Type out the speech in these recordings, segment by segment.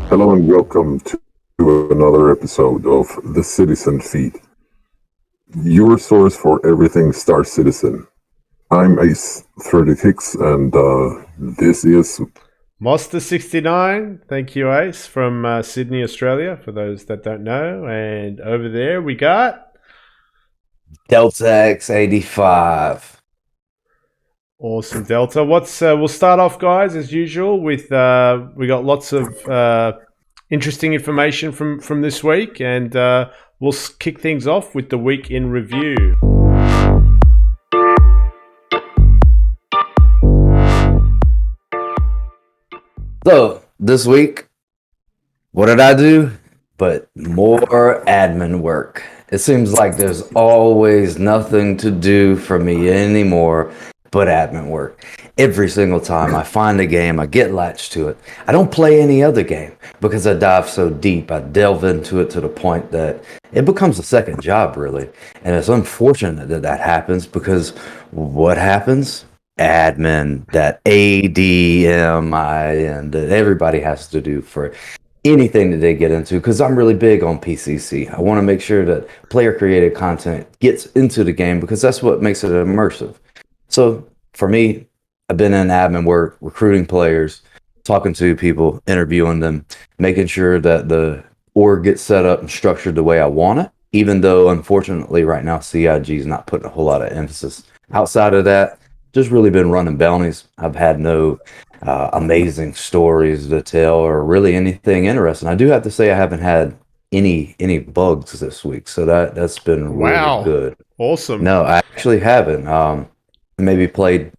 Hello and welcome to another episode of The Citizen Feed, your source for everything Star Citizen. I'm Ace36 and this is... Mozsta69, thank you, Ace, from Sydney, Australia, for those that don't know. And over there we got... Delta X85. Awesome, Delta. We'll start off, guys, as usual, with we got lots of interesting information from this week, and we'll kick things off with the week in review. So, this week, what did I do? But more admin work. It seems like there's always nothing to do for me anymore but admin work. Every single time I find a game, I get latched to it. I don't play any other game because I dive so deep. I delve into it to the point that it becomes a second job, really. And it's unfortunate that that happens because what happens? Admin, that ADMIN that everybody has to do for anything that they get into, because I'm really big on PCC. I want to make sure that player created content gets into the game because that's what makes it immersive. So for me, I've been in admin work, recruiting players, talking to people, interviewing them, making sure that the org gets set up and structured the way I want it, even though unfortunately right now CIG is not putting a whole lot of emphasis. Outside of that, just really been running bounties. I've had no amazing stories to tell or really anything interesting. I do have to say I haven't had any bugs this week, so that's been really good. Awesome. No, I actually haven't. Maybe played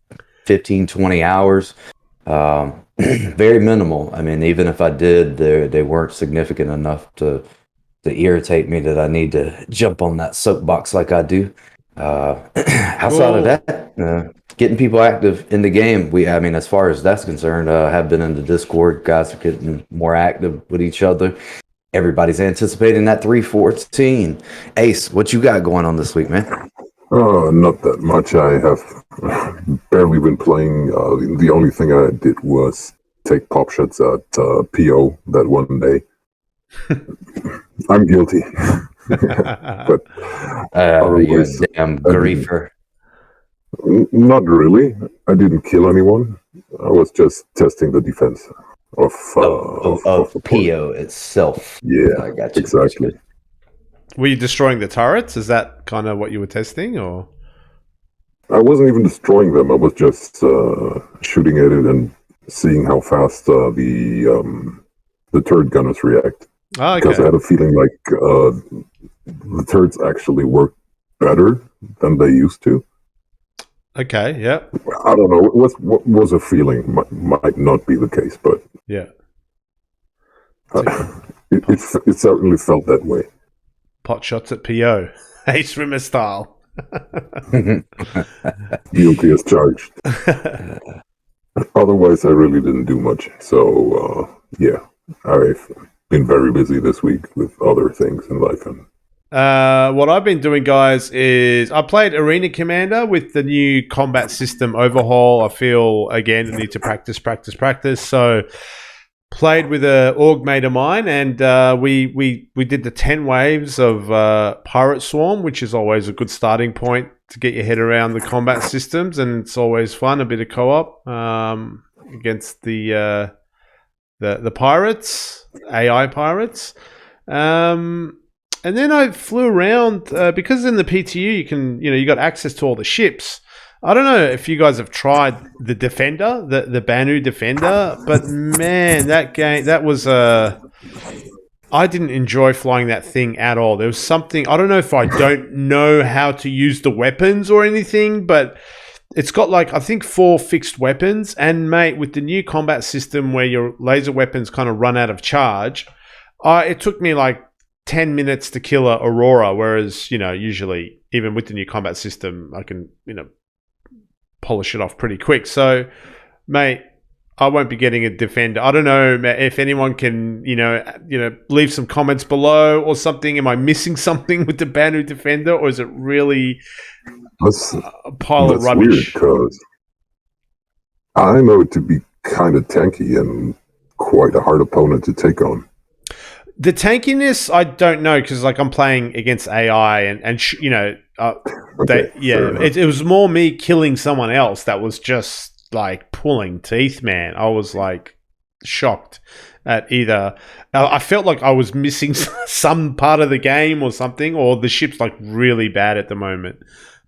15, 20 hours. Very minimal. I mean, even if I did, they weren't significant enough to irritate me that I need to jump on that soapbox like I do. Outside of that, getting people active in the game. I mean, as far as that's concerned, I have been in the Discord. Guys are getting more active with each other. Everybody's anticipating that 314. Ace, what you got going on this week, man? Not that much. I have barely been playing. The only thing I did was take pop shots at PO that one day. I'm guilty. But you're a damn griefer. Not really. I didn't kill anyone. I was just testing the defense of PO itself. Yeah, I got you. exactly. Were you destroying the turrets? Is that kind of what you were testing, or? I wasn't even destroying them. I was just shooting at it and seeing how fast the turret gunners react. Oh, okay. Because I had a feeling like the turrets actually work better than they used to. Okay, yeah. I don't know. What was a feeling? Might not be the case, but yeah, it certainly felt that way. Pot shots at PO, Acerimmer style. Guilty as charged. Otherwise, I really didn't do much. So yeah, I've been very busy this week with other things in life. What I've been doing, guys, is I played Arena Commander with the new combat system overhaul. I feel, again, I need to practice. So played with an org mate of mine, and we did the 10 waves of Pirate Swarm, which is always a good starting point to get your head around the combat systems, and it's always fun, a bit of co-op against the pirates, AI pirates. And then I flew around because in the PTU you got access to all the ships. I don't know if you guys have tried the Defender, the Banu Defender, but man, that game, that was I didn't enjoy flying that thing at all. There was something, I don't know if I don't know how to use the weapons or anything, but it's got like, I think 4 fixed weapons, and mate, with the new combat system where your laser weapons kind of run out of charge, it took me like 10 minutes to kill a Aurora, whereas, usually even with the new combat system, I can, polish it off pretty quick. So, mate, I won't be getting a Defender. I don't know if anyone can, leave some comments below or something. Am I missing something with the Banu Defender, or is it really a pile of rubbish? Weird, because I know it to be kind of tanky, and quite a hard opponent to take on. The tankiness, I don't know, because like I'm playing against AI, and Okay, it was more me killing someone else that was just like pulling teeth, man. I was like shocked at either. I felt like I was missing some part of the game or something, or the ship's like really bad at the moment.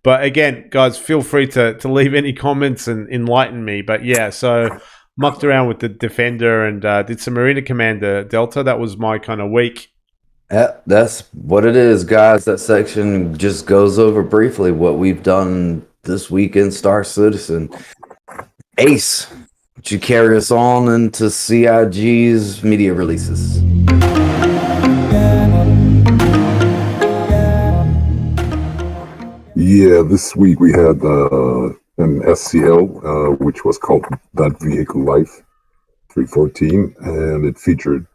But again, guys, feel free to leave any comments and enlighten me. But yeah, so mucked around with the Defender and did some Marina Commander Delta. That was my kind of week. Yeah, that's what it is, guys. That section just goes over briefly what we've done this week in Star Citizen. Ace, would you carry us on into CIG's media releases? Yeah, this week we had an SCL, which was called That Vehicle Life 314, and it featured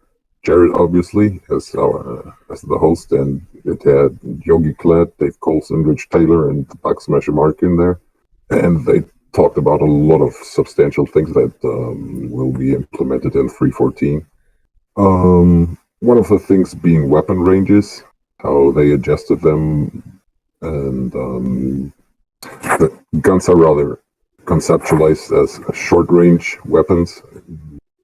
Jared, obviously, as the host, and it had Yogi Klett, Dave Colson, Rich Taylor, and Backsmasher Mark in there. And they talked about a lot of substantial things that will be implemented in 314. One of the things being weapon ranges, how they adjusted them, and the guns are rather conceptualized as short-range weapons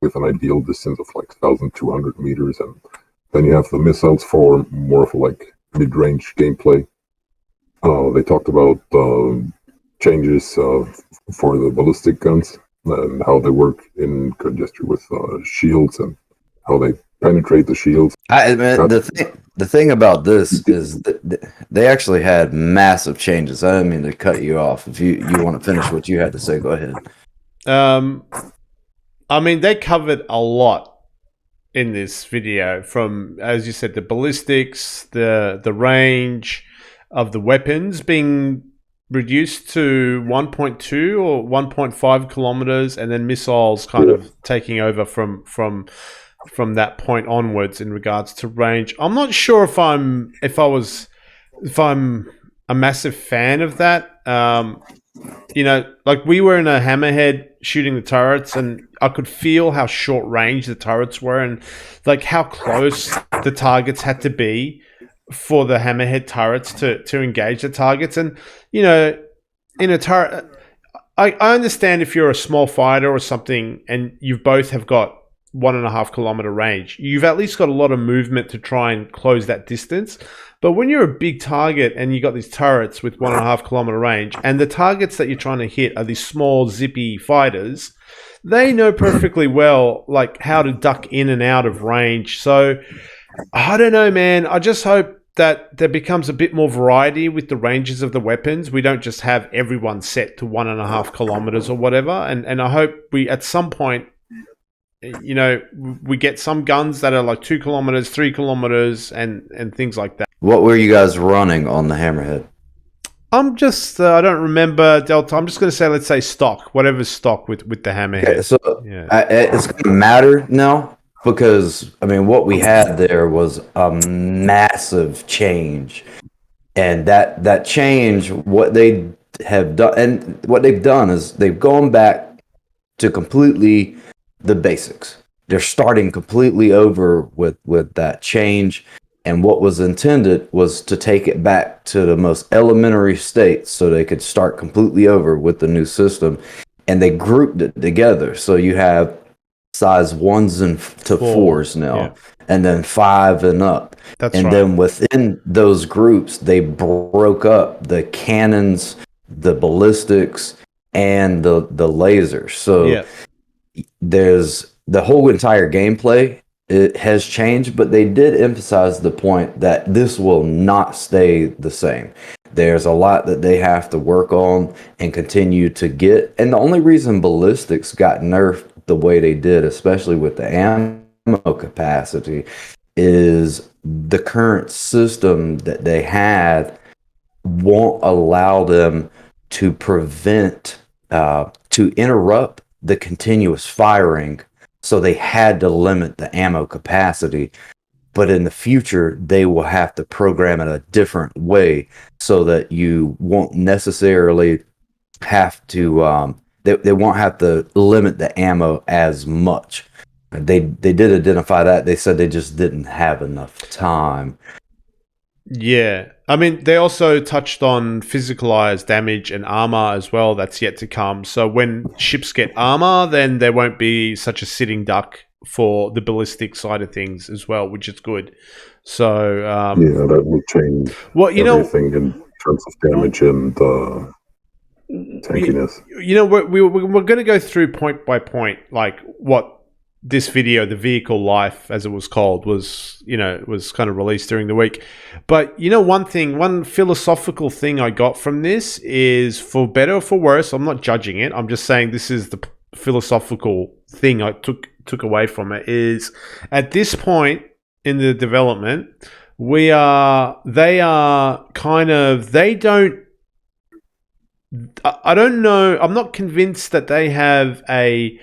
with an ideal distance of like 1,200 meters, and then you have the missiles for more of like mid-range gameplay. They talked about changes for the ballistic guns and how they work in conjunction with shields and how they penetrate the shields. The thing about this is that they actually had massive changes. I didn't mean to cut you off. If you want to finish what you had to say, go ahead. I mean, they covered a lot in this video, from, as you said, the ballistics, the range of the weapons being reduced to 1.2 or 1.5 kilometers, and then missiles kind of taking over from that point onwards in regards to range. I'm not sure if I'm a massive fan of that. Like we were in a hammerhead shooting the turrets, and I could feel how short range the turrets were, and like how close the targets had to be for the hammerhead turrets to engage the targets. And in a turret, I understand if you're a small fighter or something and you both have got 1.5 kilometer range, you've at least got a lot of movement to try and close that distance. But when you're a big target and you got these turrets with 1.5 kilometer range, and the targets that you're trying to hit are these small zippy fighters, they know perfectly well like how to duck in and out of range. So I don't know, man. I just hope that there becomes a bit more variety with the ranges of the weapons. We don't just have everyone set to 1.5 kilometers or whatever. And I hope we, at some point, we get some guns that are like 2 kilometers, 3 kilometers, and things like that. What were you guys running on the Hammerhead? I'm just, I don't remember, Delta. I'm just going to say, let's say stock, whatever's stock with the Hammerhead. Okay, so it's going to matter now, because, I mean, what we had there was a massive change. And that change, what they have done, and what they've done is they've gone back to completely the basics. They're starting completely over with that change. And what was intended was to take it back to the most elementary state so they could start completely over with the new system. And they grouped it together. So you have size 1s and to 4s now, and then 5 and up. Then within those groups, they broke up the cannons, the ballistics, and the lasers. So there's the whole entire gameplay. It has changed, but they did emphasize the point that this will not stay the same. There's a lot that they have to work on and continue to get. And the only reason ballistics got nerfed the way they did, especially with the ammo capacity, is the current system that they had won't allow them to prevent, to interrupt the continuous firing. So they had to limit the ammo capacity. But in the future, they will have to program it a different way so that you won't necessarily have to, they won't have to limit the ammo as much. They did identify that. They said they just didn't have enough time. Yeah. I mean, they also touched on physicalized damage and armor as well. That's yet to come. So when ships get armor, then there won't be such a sitting duck for the ballistic side of things as well, which is good. So, Yeah, that will change everything in terms of damage and tankiness. We're going to go through point by point, like what this video, the vehicle life, as it was called, was kind of released during the week. But one philosophical thing I got from this is, for better or for worse, I'm not judging it. I'm just saying this is the philosophical thing I took away from it, is at this point in the development, they don't, I don't know, I'm not convinced that they have a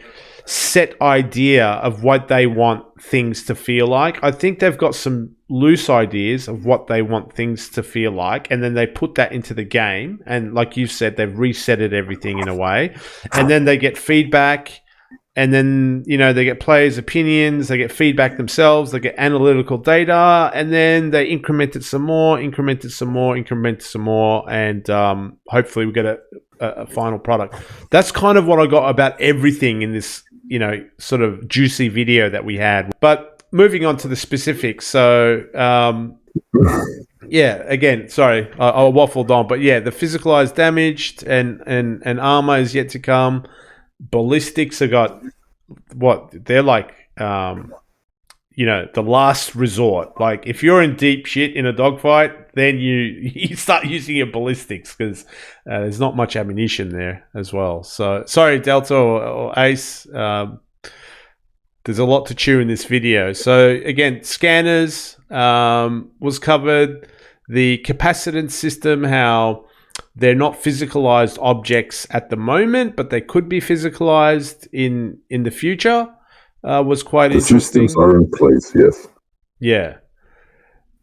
set idea of what they want things to feel like. I think they've got some loose ideas of what they want things to feel like, and then they put that into the game, and like you said, they've resetted everything in a way, and then they get feedback, and then they get players' opinions, they get feedback themselves, they get analytical data, and then they increment it some more, and hopefully we get a final product. That's kind of what I got about everything in this sort of juicy video that we had. But moving on to the specifics. So, yeah, again, sorry, I waffled on, but yeah, the physicalized damage and armor is yet to come. Ballistics have got they're like, the last resort. Like, if you're in deep shit in a dogfight, then you start using your ballistics, because there's not much ammunition there as well. So, sorry, Delta or Ace. There's a lot to chew in this video. So, again, scanners was covered. The capacitance system, how they're not physicalized objects at the moment, but they could be physicalized in the future, was quite interesting. The systems are in place, yes. Yeah.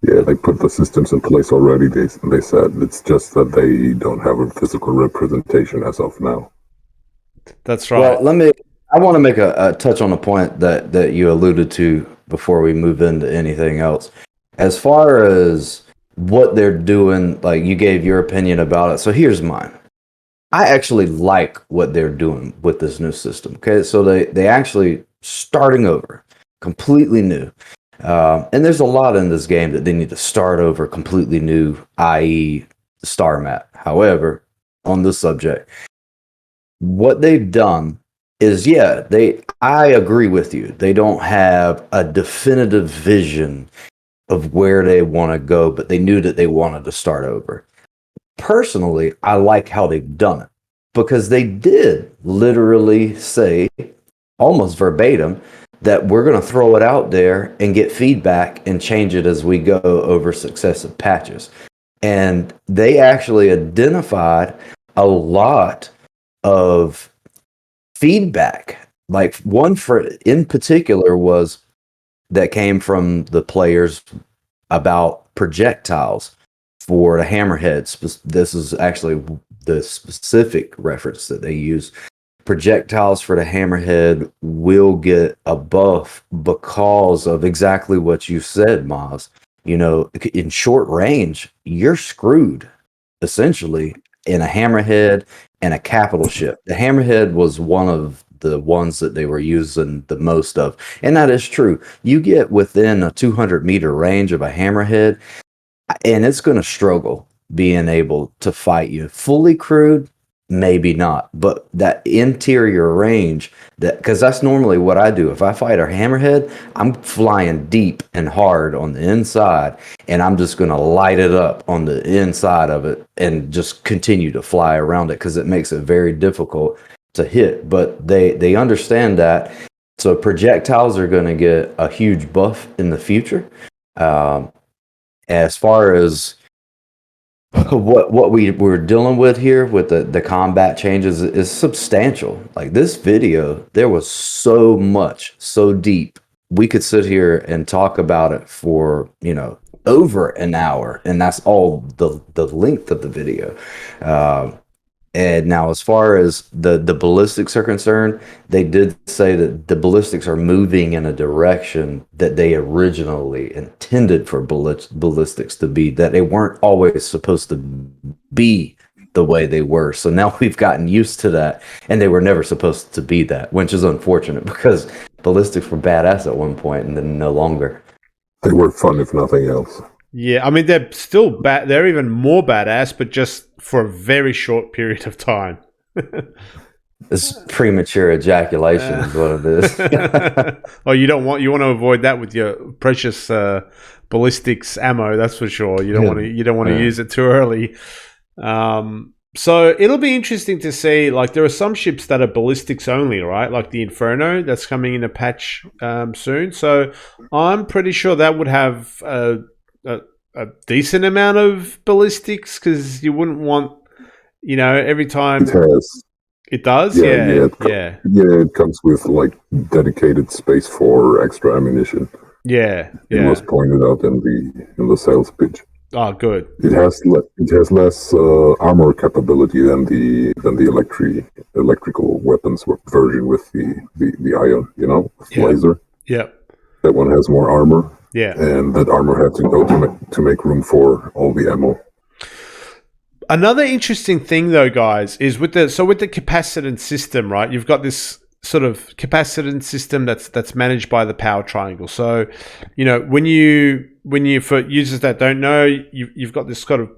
Yeah, they put the systems in place already. They said it's just that they don't have a physical representation as of now. That's right. Well, I want to make a touch on a point that you alluded to before we move into anything else. As far as what they're doing, like, you gave your opinion about it. So here's mine. I actually like what they're doing with this new system. Okay, so they actually starting over, completely new. And there's a lot in this game that they need to start over completely new, i.e. the star map. However, on this subject, what they've done is, I agree with you. They don't have a definitive vision of where they want to go, but they knew that they wanted to start over. Personally, I like how they've done it, because they did literally say, almost verbatim, that we're going to throw it out there and get feedback and change it as we go over successive patches. And they actually identified a lot of feedback. Like, one in particular was that came from the players about projectiles for the hammerheads. This is actually the specific reference that they use. Projectiles for the hammerhead will get a buff because of exactly what you said, Maz. In short range, you're screwed, essentially, in a hammerhead and a capital ship. The hammerhead was one of the ones that they were using the most of, and that is true. You get within a 200-meter range of a hammerhead, and it's going to struggle being able to fight you. Fully crewed, maybe not, but that interior range, because that's normally what I do. If I fight a hammerhead, I'm flying deep and hard on the inside, and I'm just going to light it up on the inside of it and just continue to fly around it, because it makes it very difficult to hit. But they understand that. So projectiles are going to get a huge buff in the future. As far as what we're dealing with here with the combat changes is substantial. Like, this video, there was so much, so deep. We could sit here and talk about it for, over an hour, and that's all the length of the video. And now, as far as the ballistics are concerned, they did say that the ballistics are moving in a direction that they originally intended for ballistics to be, that they weren't always supposed to be the way they were. So now we've gotten used to that, and they were never supposed to be that, which is unfortunate because ballistics were badass at one point and then no longer. They were fun, if nothing else. Yeah, I mean, they're still bad. They're even more badass, but just for a very short period of time. It's premature ejaculation is what it is. Oh, you want to avoid that with your precious ballistics ammo. That's for sure. You don't want to use it too early. So it'll be interesting to see. Like, there are some ships that are ballistics only, right? Like the Inferno that's coming in a patch soon. So I'm pretty sure that would have a decent amount of ballistics, because you wouldn't want, every time it has. It does. Yeah. It comes with like dedicated space for extra ammunition. Yeah. It was pointed out in the sales pitch. Oh, good. It has less armor capability than the electrical weapons version with the ion, with laser. Yeah. That one has more armor. Yeah. And that armor had to go to make room for all the ammo. Another interesting thing, though, guys, is with the capacitance system, right? You've got this sort of capacitance system that's managed by the power triangle. So, when you for users that don't know, you've got this sort of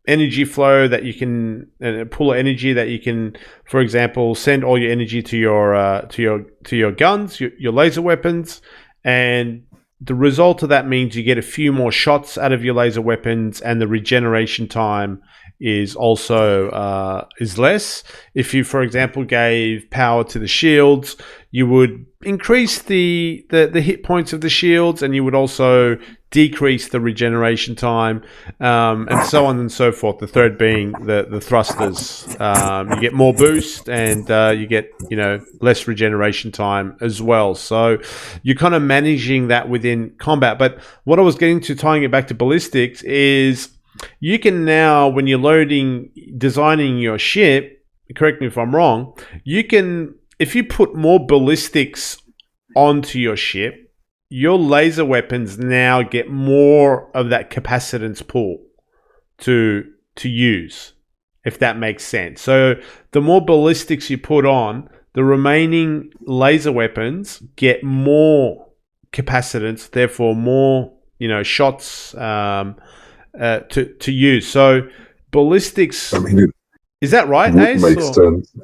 energy flow that you can pull energy that you can, for example, send all your energy to your guns, your laser weapons, and the result of that means you get a few more shots out of your laser weapons, and the regeneration time is also is less. If you, for example, gave power to the shields, you would increase the hit points of the shields, and you would also decrease the regeneration time, and so on and so forth. The third being the thrusters. You get more boost, and you get less regeneration time as well. So you're kind of managing that within combat. But what I was getting to, tying it back to ballistics, is you can now, when you're designing your ship, correct me if I'm wrong, you can, if you put more ballistics onto your ship, your laser weapons now get more of that capacitance pool to use, if that makes sense. So the more ballistics you put on, the remaining laser weapons get more capacitance, therefore more shots to use. So ballistics, is that right, Ace? Makes sense.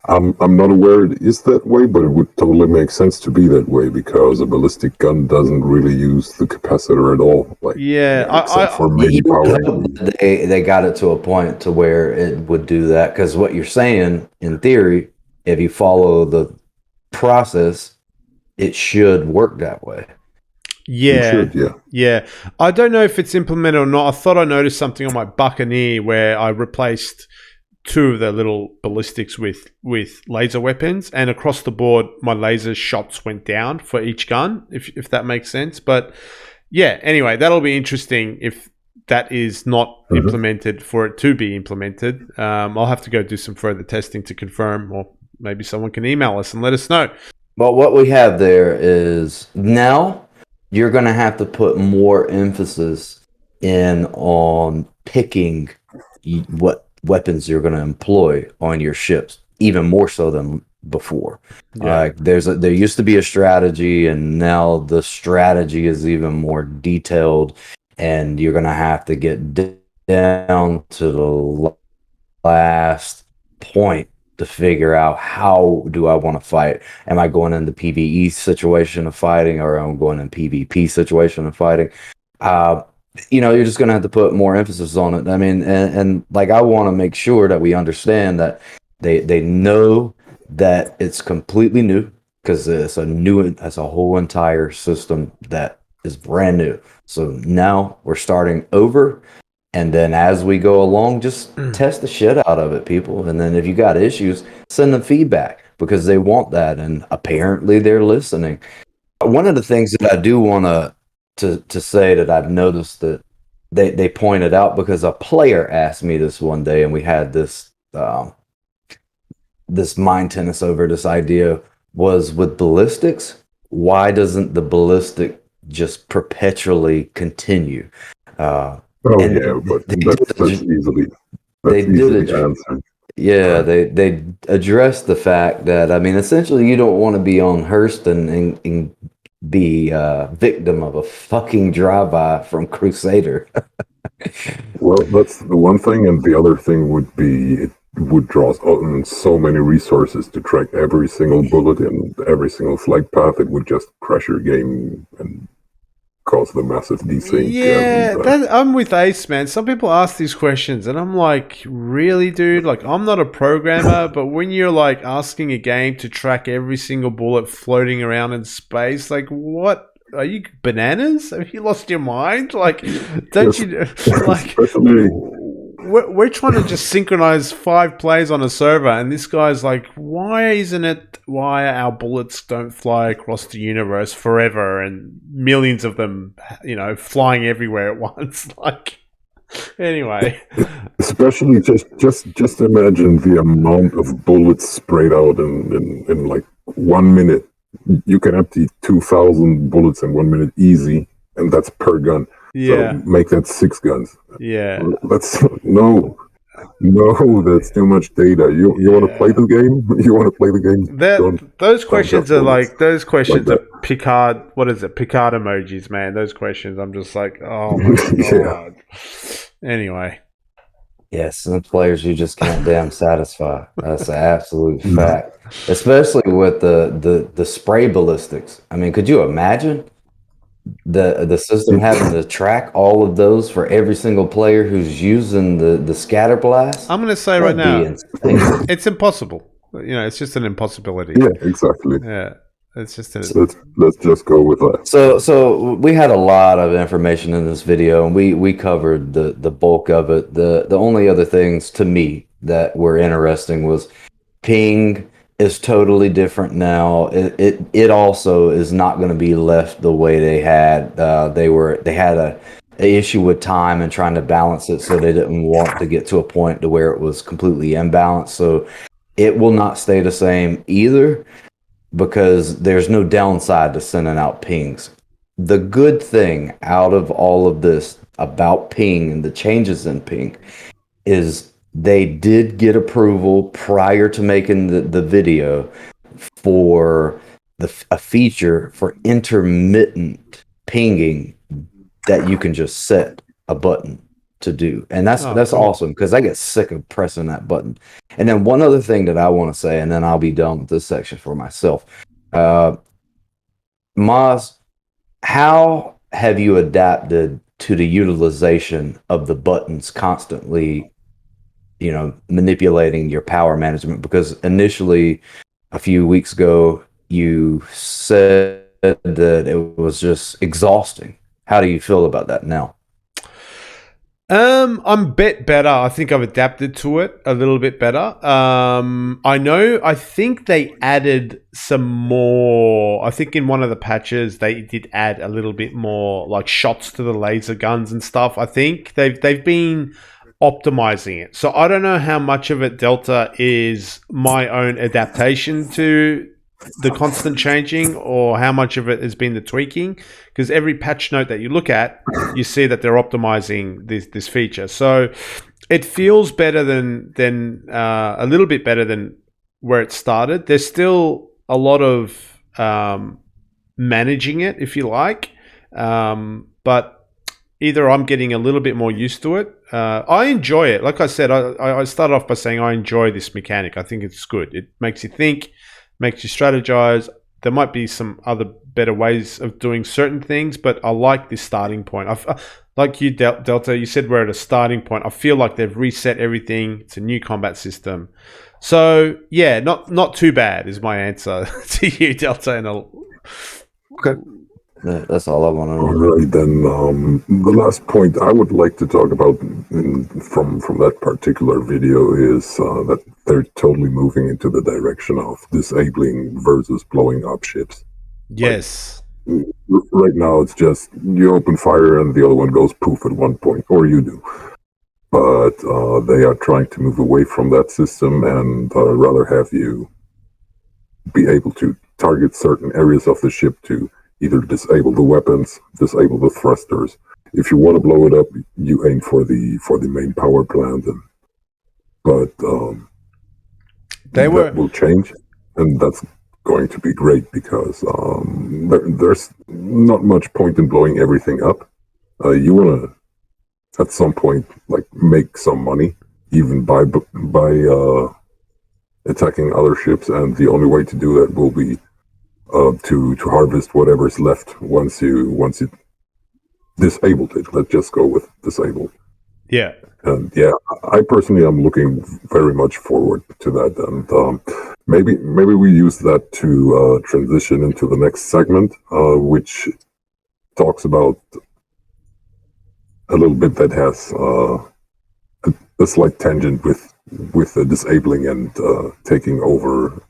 I'm not aware it is that way, but it would totally make sense to be that way, because a ballistic gun doesn't really use the capacitor at all. Except for maybe power. They got it to a point to where it would do that, because what you're saying, in theory, if you follow the process, it should work that way. Yeah. I don't know if it's implemented or not. I thought I noticed something on my Buccaneer where I replaced 2 of the little ballistics with laser weapons, and across the board my laser shots went down for each gun, if that makes sense. But yeah, anyway, that'll be interesting if that is not implemented, for it to be implemented. I'll have to go do some further testing to confirm, or maybe someone can email us and let us know. Well, what we have there is, now you're going to have to put more emphasis in on picking what weapons you're going to employ on your ships, even more so than before. There used to be a strategy, and now the strategy is even more detailed, and you're going to have to get down to the last point to figure out, how do I want to fight? Am I going in the PvE situation of fighting, or am I going in PvP situation of fighting? You're just going to have to put more emphasis on it. I mean, and like, I want to make sure that we understand that they know that it's completely new, because it's a whole entire system that is brand new. So now we're starting over, and then as we go along, just test the shit out of it, people. And then if you got issues, send them feedback, because they want that, and apparently they're listening. One of the things that I do want to say that I've noticed that they pointed out, because a player asked me this one day, and we had this this mind tennis over this idea was with ballistics. Why doesn't the ballistic just perpetually continue? Oh And yeah, but they that's easily answered. Yeah, they addressed the fact that, I mean, essentially you don't want to be on Hearst and be victim of a fucking drive-by from Crusader. Well, that's the one thing, and the other thing would be it would draw on so many resources to track every single bullet and every single flight path. It would just crash your game and cause the massive desync. Yeah, And, I'm with Ace, man. Some people ask these questions, and I'm like, really, dude? Like, I'm not a programmer, but when you're like asking a game to track every single bullet floating around in space, like, what? Are you bananas? Have you lost your mind? Like, don't you like? especially We're trying to just synchronize 5 plays on a server, and this guy's like, why isn't it? Why our bullets don't fly across the universe forever and millions of them, flying everywhere at once? Like, anyway, especially just imagine the amount of bullets sprayed out in like 1 minute. You can empty 2,000 bullets in 1 minute easy, and that's per gun. yeah, So make that 6 guns. yeah. That's that's too much data. You want to play the game? You want to play the game? Those questions are like those questions like are Picard. What is it? Picard emojis, man. Those questions. I'm just like, oh my god. Anyway. Yes, some players you just can't damn satisfy. That's an absolute fact. Especially with the spray ballistics. I mean, could you imagine the system having to track all of those for every single player who's using the scatter blast? I'm going to say right now, it's impossible. It's just an impossibility. Yeah, exactly. Yeah, it's just let's just go with that. So we had a lot of information in this video, and we covered the bulk of it. The only other things to me that were interesting was ping is totally different now. It also is not going to be left the way they had. They had a issue with time and trying to balance it, so they didn't want to get to a point to where it was completely imbalanced. So it will not stay the same either, because there's no downside to sending out pings. The good thing out of all of this about ping and the changes in ping is they did get approval prior to making the video for a feature for intermittent pinging that you can just set a button to do. And that's cool. Awesome, because I get sick of pressing that button. And then one other thing that I want to say, and then I'll be done with this section for myself. Moz, how have you adapted to the utilization of the buttons constantly, manipulating your power management? Because initially, a few weeks ago, you said that it was just exhausting. How do you feel about that now? I'm a bit better. I think I've adapted to it a little bit better. I think they added some more. I think in one of the patches they did add a little bit more like shots to the laser guns and stuff. I think they've been optimizing it. So I don't know how much of it, Delta, is my own adaptation to the constant changing, or how much of it has been the tweaking, because every patch note that you look at, you see that they're optimizing this feature. So it feels better than a little bit better than where it started. There's still a lot of managing it, if you like, but either I'm getting a little bit more used to it. I enjoy it. Like I said, I started off by saying I enjoy this mechanic. I think it's good. It makes you think, makes you strategize. There might be some other better ways of doing certain things, but I like this starting point. Like you, Delta, you said we're at a starting point. I feel like they've reset everything. It's a new combat system. So, yeah, not too bad is my answer to you, Delta. Okay. That's all I want to know. All right, then the last point I would like to talk about from that particular video is that they're totally moving into the direction of disabling versus blowing up ships. Yes. Like, right now, it's just you open fire and the other one goes poof at one point, or you do. but they are trying to move away from that system and rather have you be able to target certain areas of the ship to either disable the weapons, disable the thrusters. If you want to blow it up, you aim for the main power plant, but that will change, and that's going to be great because there's not much point in blowing everything up. You want to, at some point, like make some money, even by attacking other ships, and the only way to do that will be to harvest whatever's left once you disabled it. Let's just go with disabled. Yeah. And yeah, I personally am looking very much forward to that, and maybe we use that to transition into the next segment, which talks about a little bit that has a slight tangent with the disabling and taking over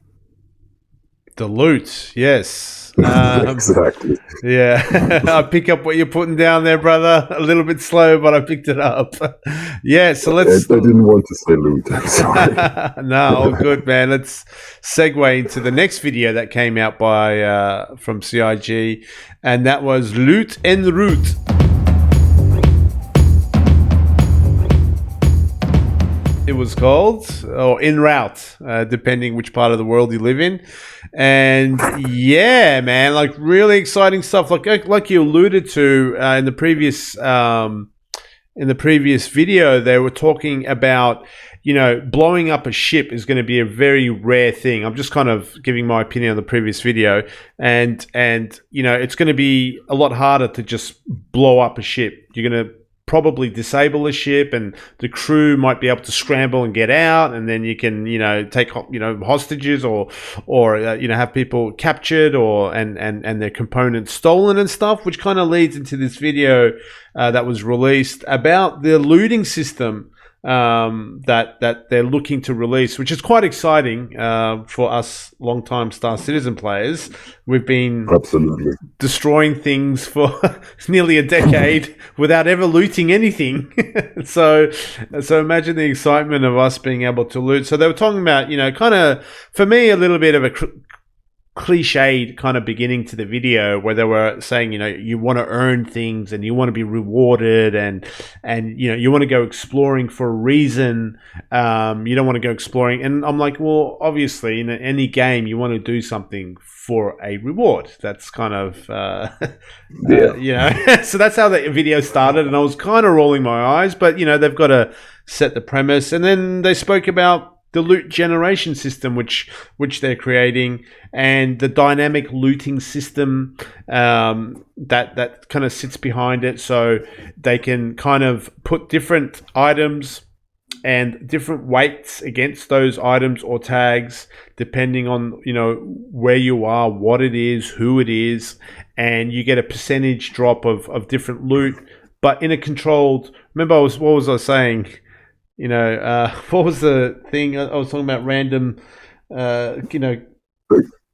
the loot. Yes. Exactly. Yeah. I pick up what you're putting down there, brother. A little bit slow, but I picked it up. Yeah, so let's... I didn't want to say loot, I'm sorry. No, all good, man. Let's segue into the next video that came out by from CIG, and that was Loot en Route. It was called, or En Route, depending which part of the world you live in. And yeah, man, like really exciting stuff. Like you alluded to in the previous video, they were talking about, you know, blowing up a ship is going to be a very rare thing. I'm just kind of giving my opinion on the previous video, and you know, it's going to be a lot harder to just blow up a ship. You're going to probably disable a ship, and the crew might be able to scramble and get out, and then you can, you know, take, you know, hostages or you know, have people captured or and their components stolen and stuff, which kind of leads into this video that was released about the looting system that they're looking to release, which is quite exciting for us long-time Star Citizen players. We've been absolutely destroying things for nearly a decade without ever looting anything. so imagine the excitement of us being able to loot. So they were talking about, you know, kind of, for me, a little bit of a cliched kind of beginning to the video, where they were saying, you know, you want to earn things and you want to be rewarded, and you know, you want to go exploring for a reason. You don't want to go exploring, and I'm like, well, obviously in any game you want to do something for a reward. That's kind of you know. So that's how the video started, and I was kind of rolling my eyes, but you know, they've got to set the premise. And then they spoke about the loot generation system, which they're creating, and the dynamic looting system that kind of sits behind it, so they can kind of put different items and different weights against those items or tags, depending on, you know, where you are, what it is, who it is, and you get a percentage drop of different loot, but in a controlled. Remember, what was I saying? You know, what was the thing? I was talking about random, you know,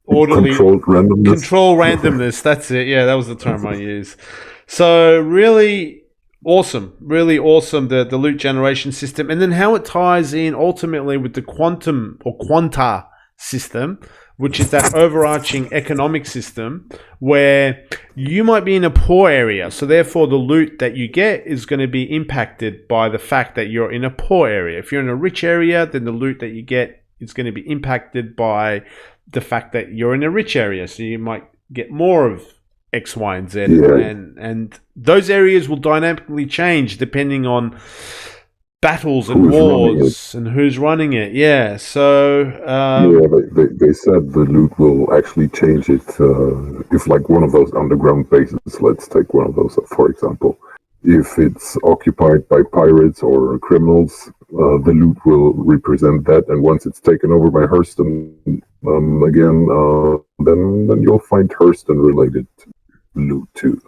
orderly controlled randomness. Control randomness. That's it. Yeah, that was the term I used. So really awesome, the loot generation system, and then how it ties in ultimately with the quantum or quanta system, which is that overarching economic system where you might be in a poor area. So therefore the loot that you get is going to be impacted by the fact that you're in a poor area. If you're in a rich area, then the loot that you get is going to be impacted by the fact that you're in a rich area. So you might get more of X, Y, and Z. Yeah. And those areas will dynamically change depending on battles and wars and who's running it. Yeah, so they said the loot will actually change it if, like, one of those underground bases, let's take one of those for example, if it's occupied by pirates or criminals, the loot will represent that, and once it's taken over by Hurston again, then you'll find Hurston related loot too.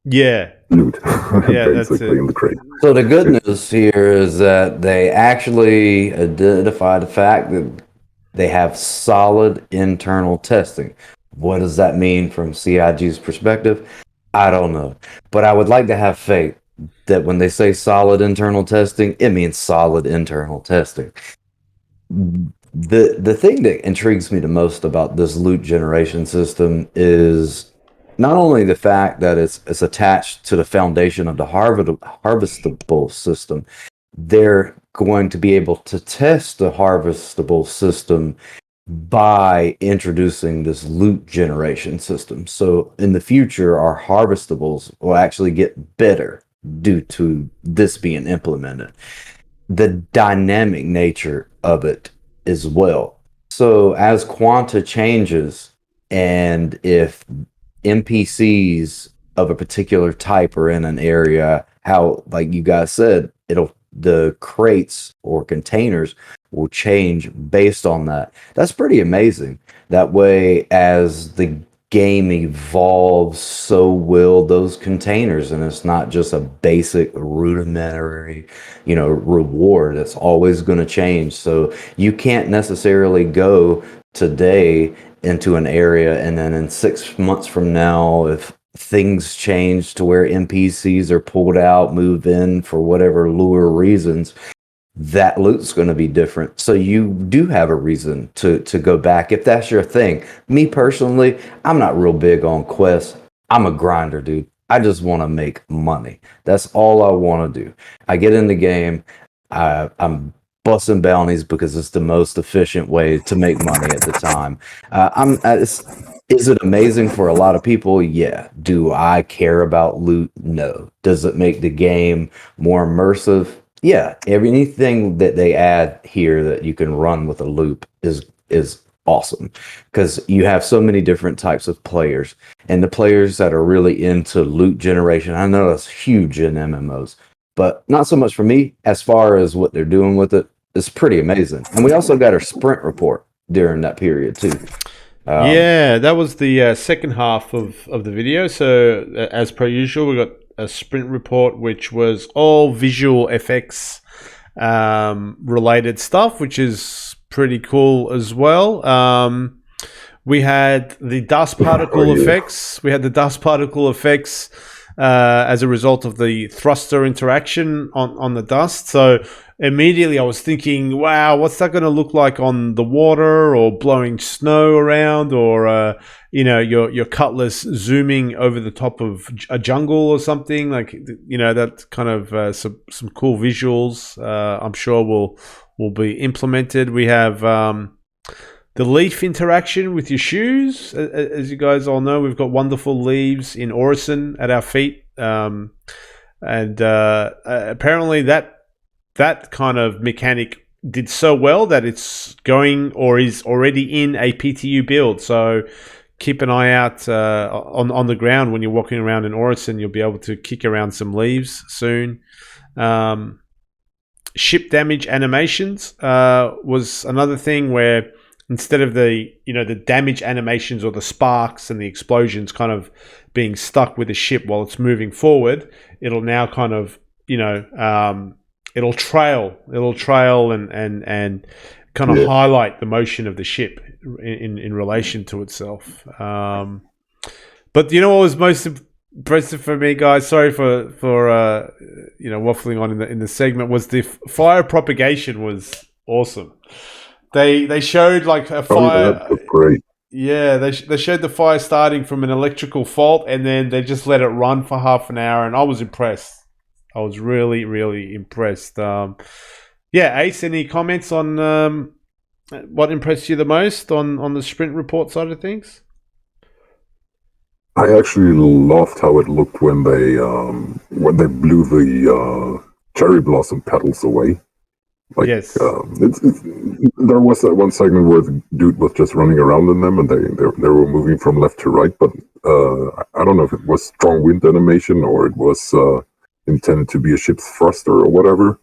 Yeah. Loot. Yeah, that's it. In the crate. So the good news here is that they actually identify the fact that they have solid internal testing. What does that mean from CIG's perspective? I don't know. But I would like to have faith that when they say solid internal testing, it means solid internal testing. The thing that intrigues me the most about this loot generation system is not only the fact that it's attached to the foundation of the harvestable system. They're going to be able to test the harvestable system by introducing this loot generation system. So in the future, our harvestables will actually get better due to this being implemented. The dynamic nature of it as well. So as quanta changes, and if NPCs of a particular type are in an area, how, like you guys said, the crates or containers will change based on that. That's pretty amazing. That way, as the game evolves, so will those containers, and it's not just a basic rudimentary, reward. It's always going to change. So you can't necessarily go today into an area and then in 6 months from now, if things change to where NPCs are pulled out, move in for whatever lure reasons, that loot's going to be different. So you do have a reason to go back if that's your thing. Me personally, I'm not real big on quests. I'm a grinder, dude. I just want to make money. That's all I want to do. I get in the game. I'm busting bounties because it's the most efficient way to make money at the time. Is it amazing for a lot of people? Yeah. Do I care about loot? No. Does it make the game more immersive? Yeah. Anything that they add here that you can run with a loop is awesome, because you have so many different types of players, and the players that are really into loot generation, I know that's huge in MMOs, but not so much for me. As far as what they're doing with it, it's pretty amazing. And we also got our sprint report during that period too. Yeah, that was the second half of the video. So as per usual, we got a sprint report, which was all visual effects related stuff, which is pretty cool as well. We had the dust particle effects. We had the dust particle effects as a result of the thruster interaction on the dust. So immediately I was thinking, wow, what's that going to look like on the water, or blowing snow around, or your cutlass zooming over the top of a jungle or something, like, that kind of some cool visuals. I'm sure will be implemented. We have the leaf interaction with your shoes. As you guys all know, we've got wonderful leaves in Orison at our feet, and apparently that kind of mechanic did so well that it's going, or is already in, a PTU build. So keep an eye out on the ground when you're walking around in Orison. You'll be able to kick around some leaves soon. Ship damage animations was another thing where, instead of the damage animations or the sparks and the explosions kind of being stuck with the ship while it's moving forward, it'll now kind of it'll trail and kind of highlight the motion of the ship in relation to itself. But what was most impressive for me, guys, sorry for waffling on in the segment, was the fire propagation was awesome. They showed like a fire. That was great. Yeah, they showed the fire starting from an electrical fault, and then they just let it run for half an hour, and I was impressed. I was really, really impressed. Ace, any comments on what impressed you the most on the sprint report side of things? I actually loved how it looked when they blew the cherry blossom petals away. Like, yes. There was that one segment where the dude was just running around in them, and they were moving from left to right. But I don't know if it was strong wind animation or it was intended to be a ship's thruster or whatever.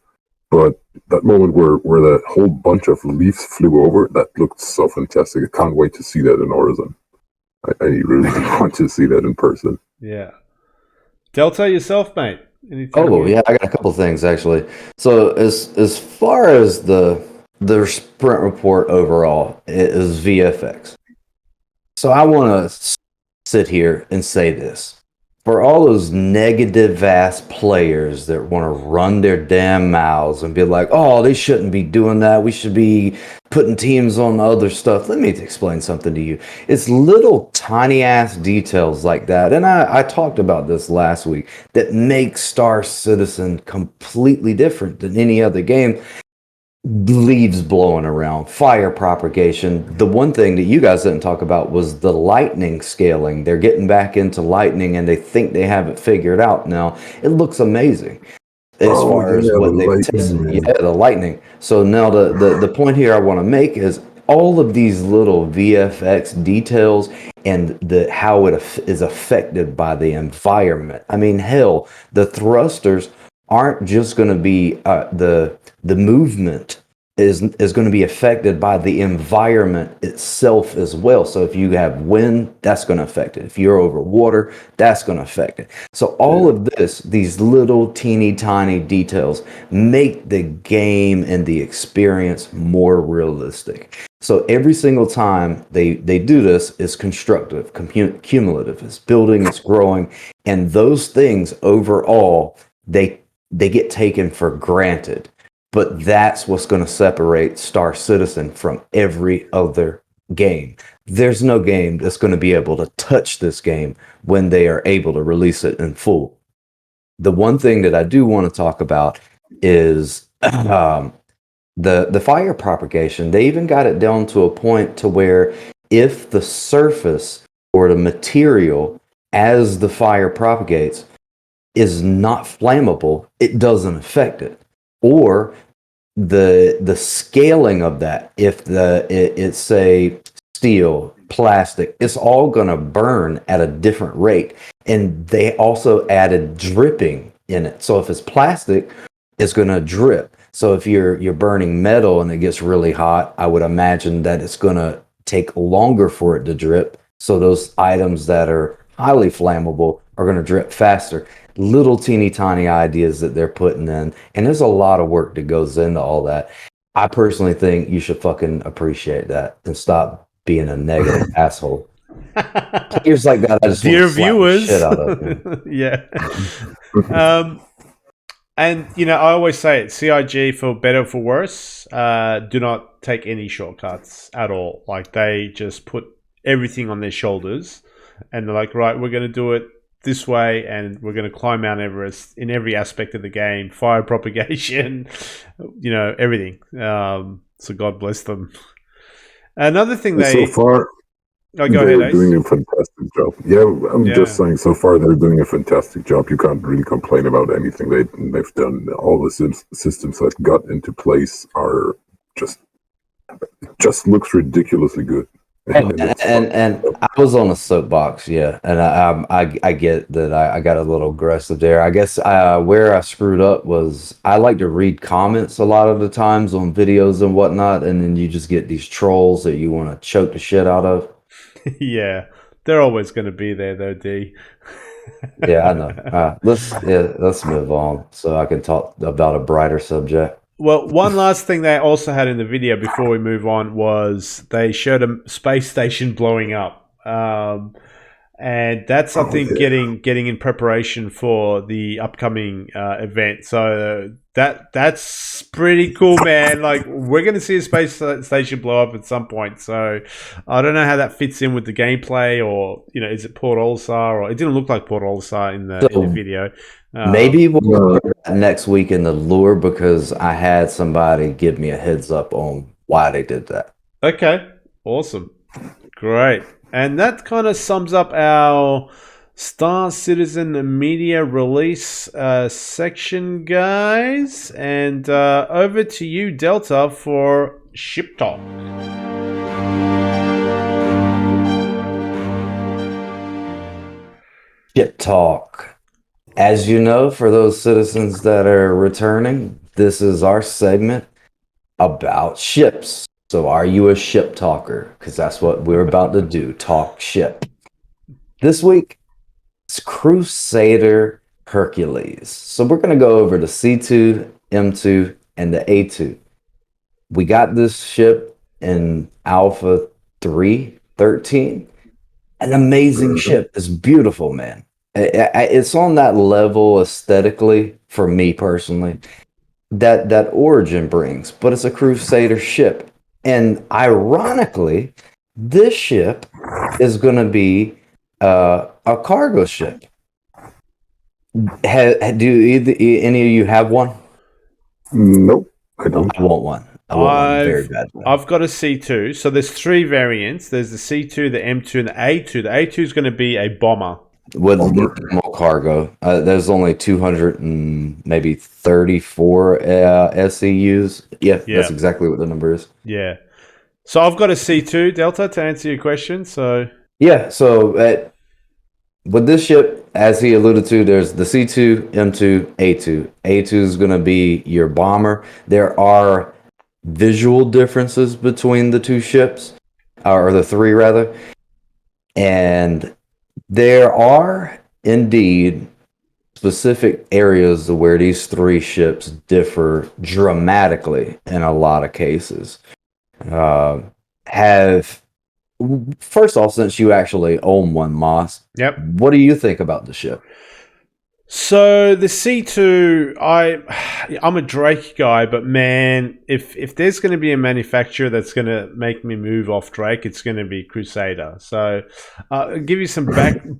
But that moment where the whole bunch of leaves flew over, that looked so fantastic. I can't wait to see that in Orison. I really want to see that in person. Yeah. Delta, yourself, mate? Anything? Oh, yeah, I got a couple things, actually. So as far as the sprint report overall, it is VFX. So I want to sit here and say this. for all those negative ass players that want to run their damn mouths and be like, oh, they shouldn't be doing that. We should be putting teams on other stuff. Let me explain something to you. It's little tiny ass details like that. And I talked about this last week that make Star Citizen completely different than any other game. Leaves blowing around, fire propagation. The one thing that you guys didn't talk about was the lightning scaling. They're getting back into lightning and they think they have it figured out now. It looks amazing as far as what they've tested. Yeah, the lightning. So now the point here I want to make is all of these little VFX details and how it is affected by the environment. I mean, hell, the thrusters aren't just going to be the movement is going to be affected by the environment itself as well. So if you have wind, that's going to affect it. If you're over water, that's going to affect it. So all of these little teeny tiny details make the game and the experience more realistic. So every single time they do this, is constructive, cumulative. It's building, it's growing, and those things overall they get taken for granted. But that's what's going to separate Star Citizen from every other game. There's no game that's going to be able to touch this game when they are able to release it in full. The one thing that I do want to talk about is the fire propagation. They even got it down to a point to where if the surface or the material as the fire propagates is not flammable, it doesn't affect it. Or the scaling of that, if it's say steel, plastic, it's all going to burn at a different rate. And they also added dripping in it. So if it's plastic, it's going to drip. So if you're burning metal and it gets really hot, I would imagine that it's going to take longer for it to drip. So those items that are highly flammable are going to drip faster. Little teeny tiny ideas that they're putting in, and there's a lot of work that goes into all that. I personally think you should fucking appreciate that and stop being a negative asshole. Players like that, I just dear want to slap viewers, the shit out of them. Yeah. And I always say it, CIG, for better or for worse, do not take any shortcuts at all. Like, they just put everything on their shoulders, and they're like, right, we're going to do it this way, and we're going to climb Mount Everest in every aspect of the game, fire propagation, everything. So God bless them. Another thing so far, go they're ahead, doing a fantastic job. I'm just saying, so far they're doing a fantastic job. You can't really complain about anything they've done. All the systems that got into place are just looks ridiculously good. And I was on a soapbox, yeah, and I get that I got a little aggressive there. I guess where I screwed up was I like to read comments a lot of the times on videos and whatnot, and then you just get these trolls that you want to choke the shit out of. Yeah, they're always going to be there, though, D. Yeah, I know. Let's move on so I can talk about a brighter subject. Well, one last thing they also had in the video before we move on was they showed a space station blowing up. And that's something getting in preparation for the upcoming event. So that's pretty cool, man. Like, we're going to see a space station blow up at some point. So I don't know how that fits in with the gameplay, or is it Port Olisar? Or it didn't look like Port Olisar in the video. Maybe we'll do that next week in the lure, because I had somebody give me a heads up on why they did that. Okay, awesome, great. And that kind of sums up our Star Citizen media release section, guys. And over to you, Delta, for SHIPtalk. SHIPtalk. As you know, for those citizens that are returning, this is our segment about ships. So are you a ship talker? Because that's what we're about to do, talk ship. This week, it's Crusader Hercules. So we're going to go over the C2, M2, and the A2. We got this ship in Alpha 3.13. An amazing ship. It's beautiful, man. It's on that level aesthetically for me personally that Origin brings, but it's a Crusader ship. And ironically, this ship is going to be a cargo ship. Any of you have one? Nope, I don't. I want one. I want one very badly. I've got a C2. So there's 3 variants. There's the C2, the M2, and the A2. The A2 is going to be a bomber. With minimal cargo. There's only 200 and maybe 34 SEUs. Yeah, that's exactly what the number is. Yeah. So I've got a C2, Delta, to answer your question. So yeah, so with this ship, as he alluded to, there's the C2, M2, A2. A2 is going to be your bomber. There are visual differences between the 2 ships, or the 3 rather, and there are indeed specific areas where these 3 ships differ dramatically in a lot of cases. First off, since you actually own one, Moss, yep. What do you think about the ship? So the C2, I'm a Drake guy, but man, if there's going to be a manufacturer that's going to make me move off Drake, it's going to be Crusader. So I'll give you some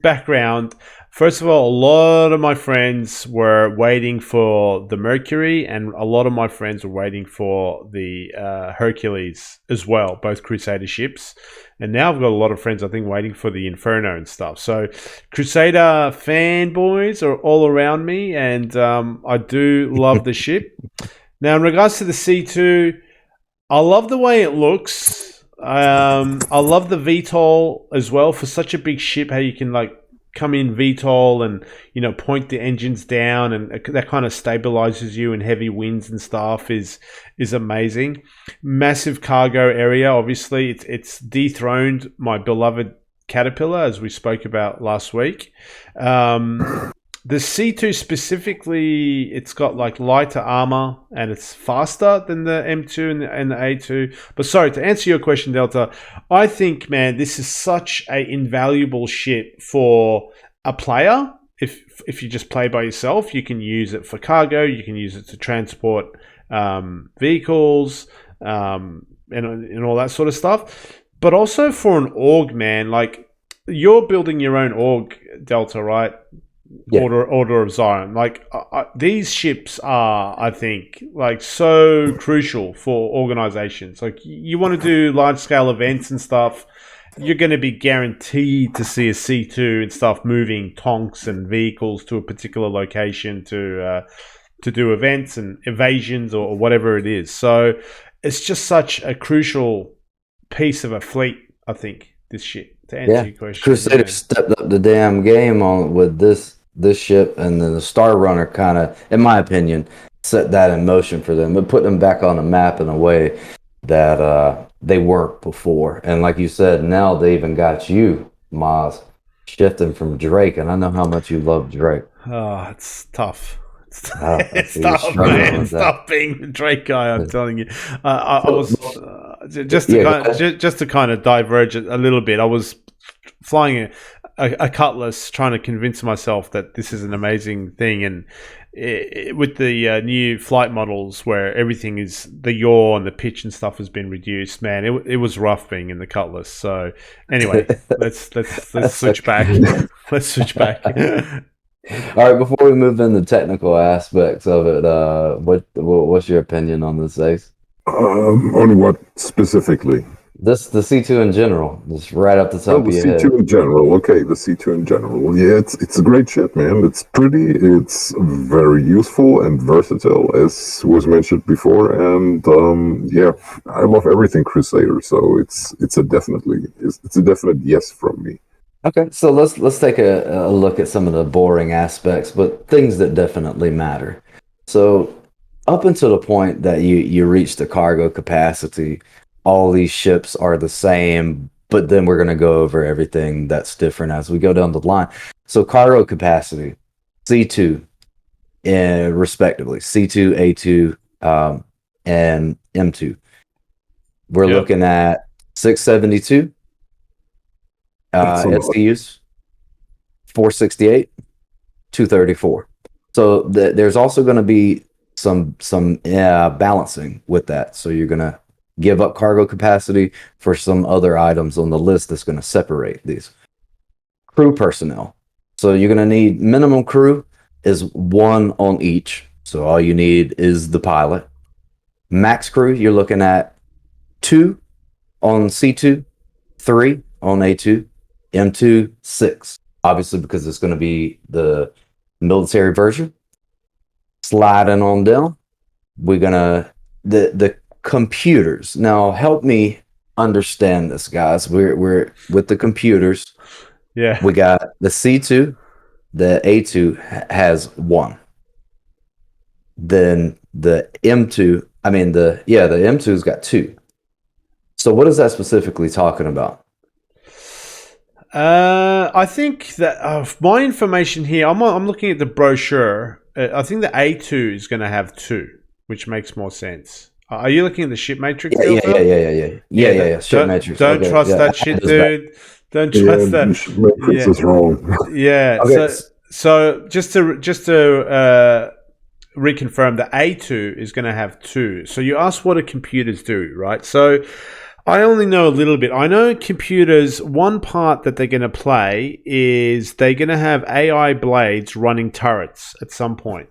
background. First of all, a lot of my friends were waiting for the Mercury, and a lot of my friends were waiting for the Hercules as well, both Crusader ships. And now I've got a lot of friends, I think, waiting for the Inferno and stuff. So Crusader fanboys are all around me, and I do love the ship. Now, in regards to the C2, I love the way it looks. I love the VTOL as well. For such a big ship, how you can come in VTOL and point the engines down, and that kind of stabilizes you in heavy winds and stuff is amazing. Massive cargo area. Obviously, it's dethroned my beloved Caterpillar, as we spoke about last week. The C2 specifically, it's got lighter armor and it's faster than the M2 and the A2. But sorry, to answer your question, Delta, I think, man, this is such an invaluable ship for a player. If you just play by yourself, you can use it for cargo, you can use it to transport vehicles and all that sort of stuff. But also for an org, man, you're building your own org, Delta, right? Yeah. Order of Zion. These ships are, I think, so crucial for organizations. You want to do large scale events and stuff, you're going to be guaranteed to see a C2 and stuff moving tonks and vehicles to a particular location to do events and evasions or whatever it is. So it's just such a crucial piece of a fleet, I think, this ship. To answer your question, Crusader stepped up the damn game with this ship, and then the Star Runner kind of, in my opinion, set that in motion for them. It put them back on the map in a way that they weren't before. And like you said, now they even got you, Maz, shifting from Drake, and I know how much you love Drake. Oh, it's tough. It's tough, man. It's tough being the Drake guy, I'm telling you. I was just to kind of diverge a little bit. I was flying a Cutlass, trying to convince myself that this is an amazing thing, and with the new flight models where everything is the yaw and the pitch and stuff has been reduced, man, it was rough being in the Cutlass. So anyway, let's switch back. Let's switch back. All right, before we move into the technical aspects of it, what's your opinion on this, Ace? On what specifically? The C2 in general, just right up the top of your head. The C2 in general. Okay, the C2 in general. Yeah, it's a great ship, man. It's pretty. It's very useful and versatile, as was mentioned before. And yeah, I love everything Crusader. So it's a definite yes from me. Okay, so let's take a look at some of the boring aspects, but things that definitely matter. So up until the point that you reach the cargo capacity, all these ships are the same, but then we're going to go over everything that's different as we go down the line. So cargo capacity, C2, respectively, C2, A2, and M2. We're looking at 672 SCUs, 468, 234. So there's also going to be some balancing with that. So you're going to give up cargo capacity for some other items on the list that's going to separate these. Crew personnel. So you're going to need minimum crew is 1 on each. So all you need is the pilot. Max crew, you're looking at 2 on C2, 3 on A2, M2, 6. Obviously, because it's going to be the military version. Sliding on down, we're going to... The computers. Now, help me understand this, guys. We're with the computers. Yeah. We got the C2, the A2 has 1. Then the M2, the M2's got 2. So what is that specifically talking about? I think that my information here, I'm looking at the brochure. I think the A2 is going to have 2, which makes more sense. Are you looking at the ship matrix? Yeah. Ship matrix. Don't trust that shit, dude. Don't trust that. The ship matrix is wrong. Yeah. Okay. So just to reconfirm, the A2 is going to have 2. So you asked what do computers do, right? So I only know a little bit. I know computers, one part that they're going to play is they're going to have AI blades running turrets at some point.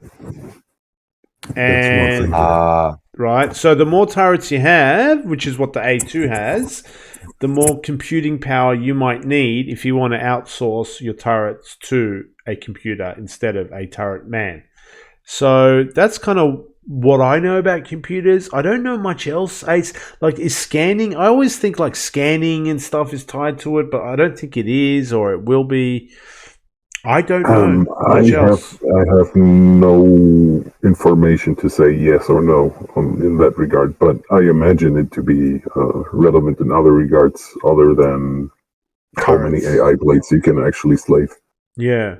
And right, so the more turrets you have, which is what the A2 has, the more computing power you might need if you want to outsource your turrets to a computer instead of a turret man. So that's kind of what I know about computers. I don't know much else. Is scanning? I always think like scanning and stuff is tied to it, but I don't think it is, or it will be. I don't know much else. I have no information to say yes or no in that regard, but I imagine it to be relevant in other regards other than how many AI blades you can actually slave. Yeah.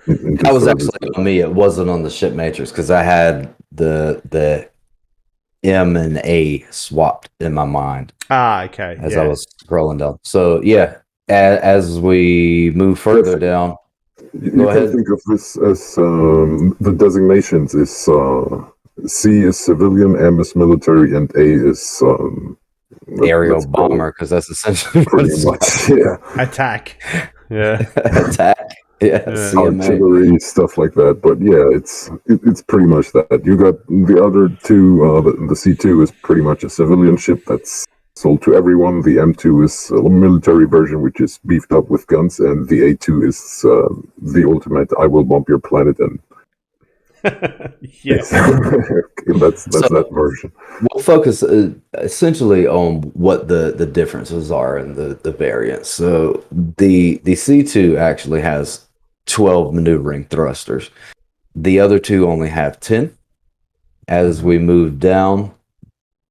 That was actually on me. It wasn't on the ship matrix because I had the M and A swapped in my mind. Okay. As I was scrolling down. So yeah, as we move further down, you can think of this as the designations is C is civilian, M is military, and A is aerial bomber, because that's essentially pretty much. Yeah, attack. Yeah, attack. Yeah, artillery, stuff like that. But yeah, it's pretty much that. You got the other two. The C2 is pretty much a civilian ship that's sold to everyone. The M2 is a military version, which is beefed up with guns, and the A2 is the ultimate. I will bomb your planet, and yes, that's that version. We'll focus essentially on what the differences are and the variants. So the C2 actually has 12 maneuvering thrusters. The other two only have 10. As we move down,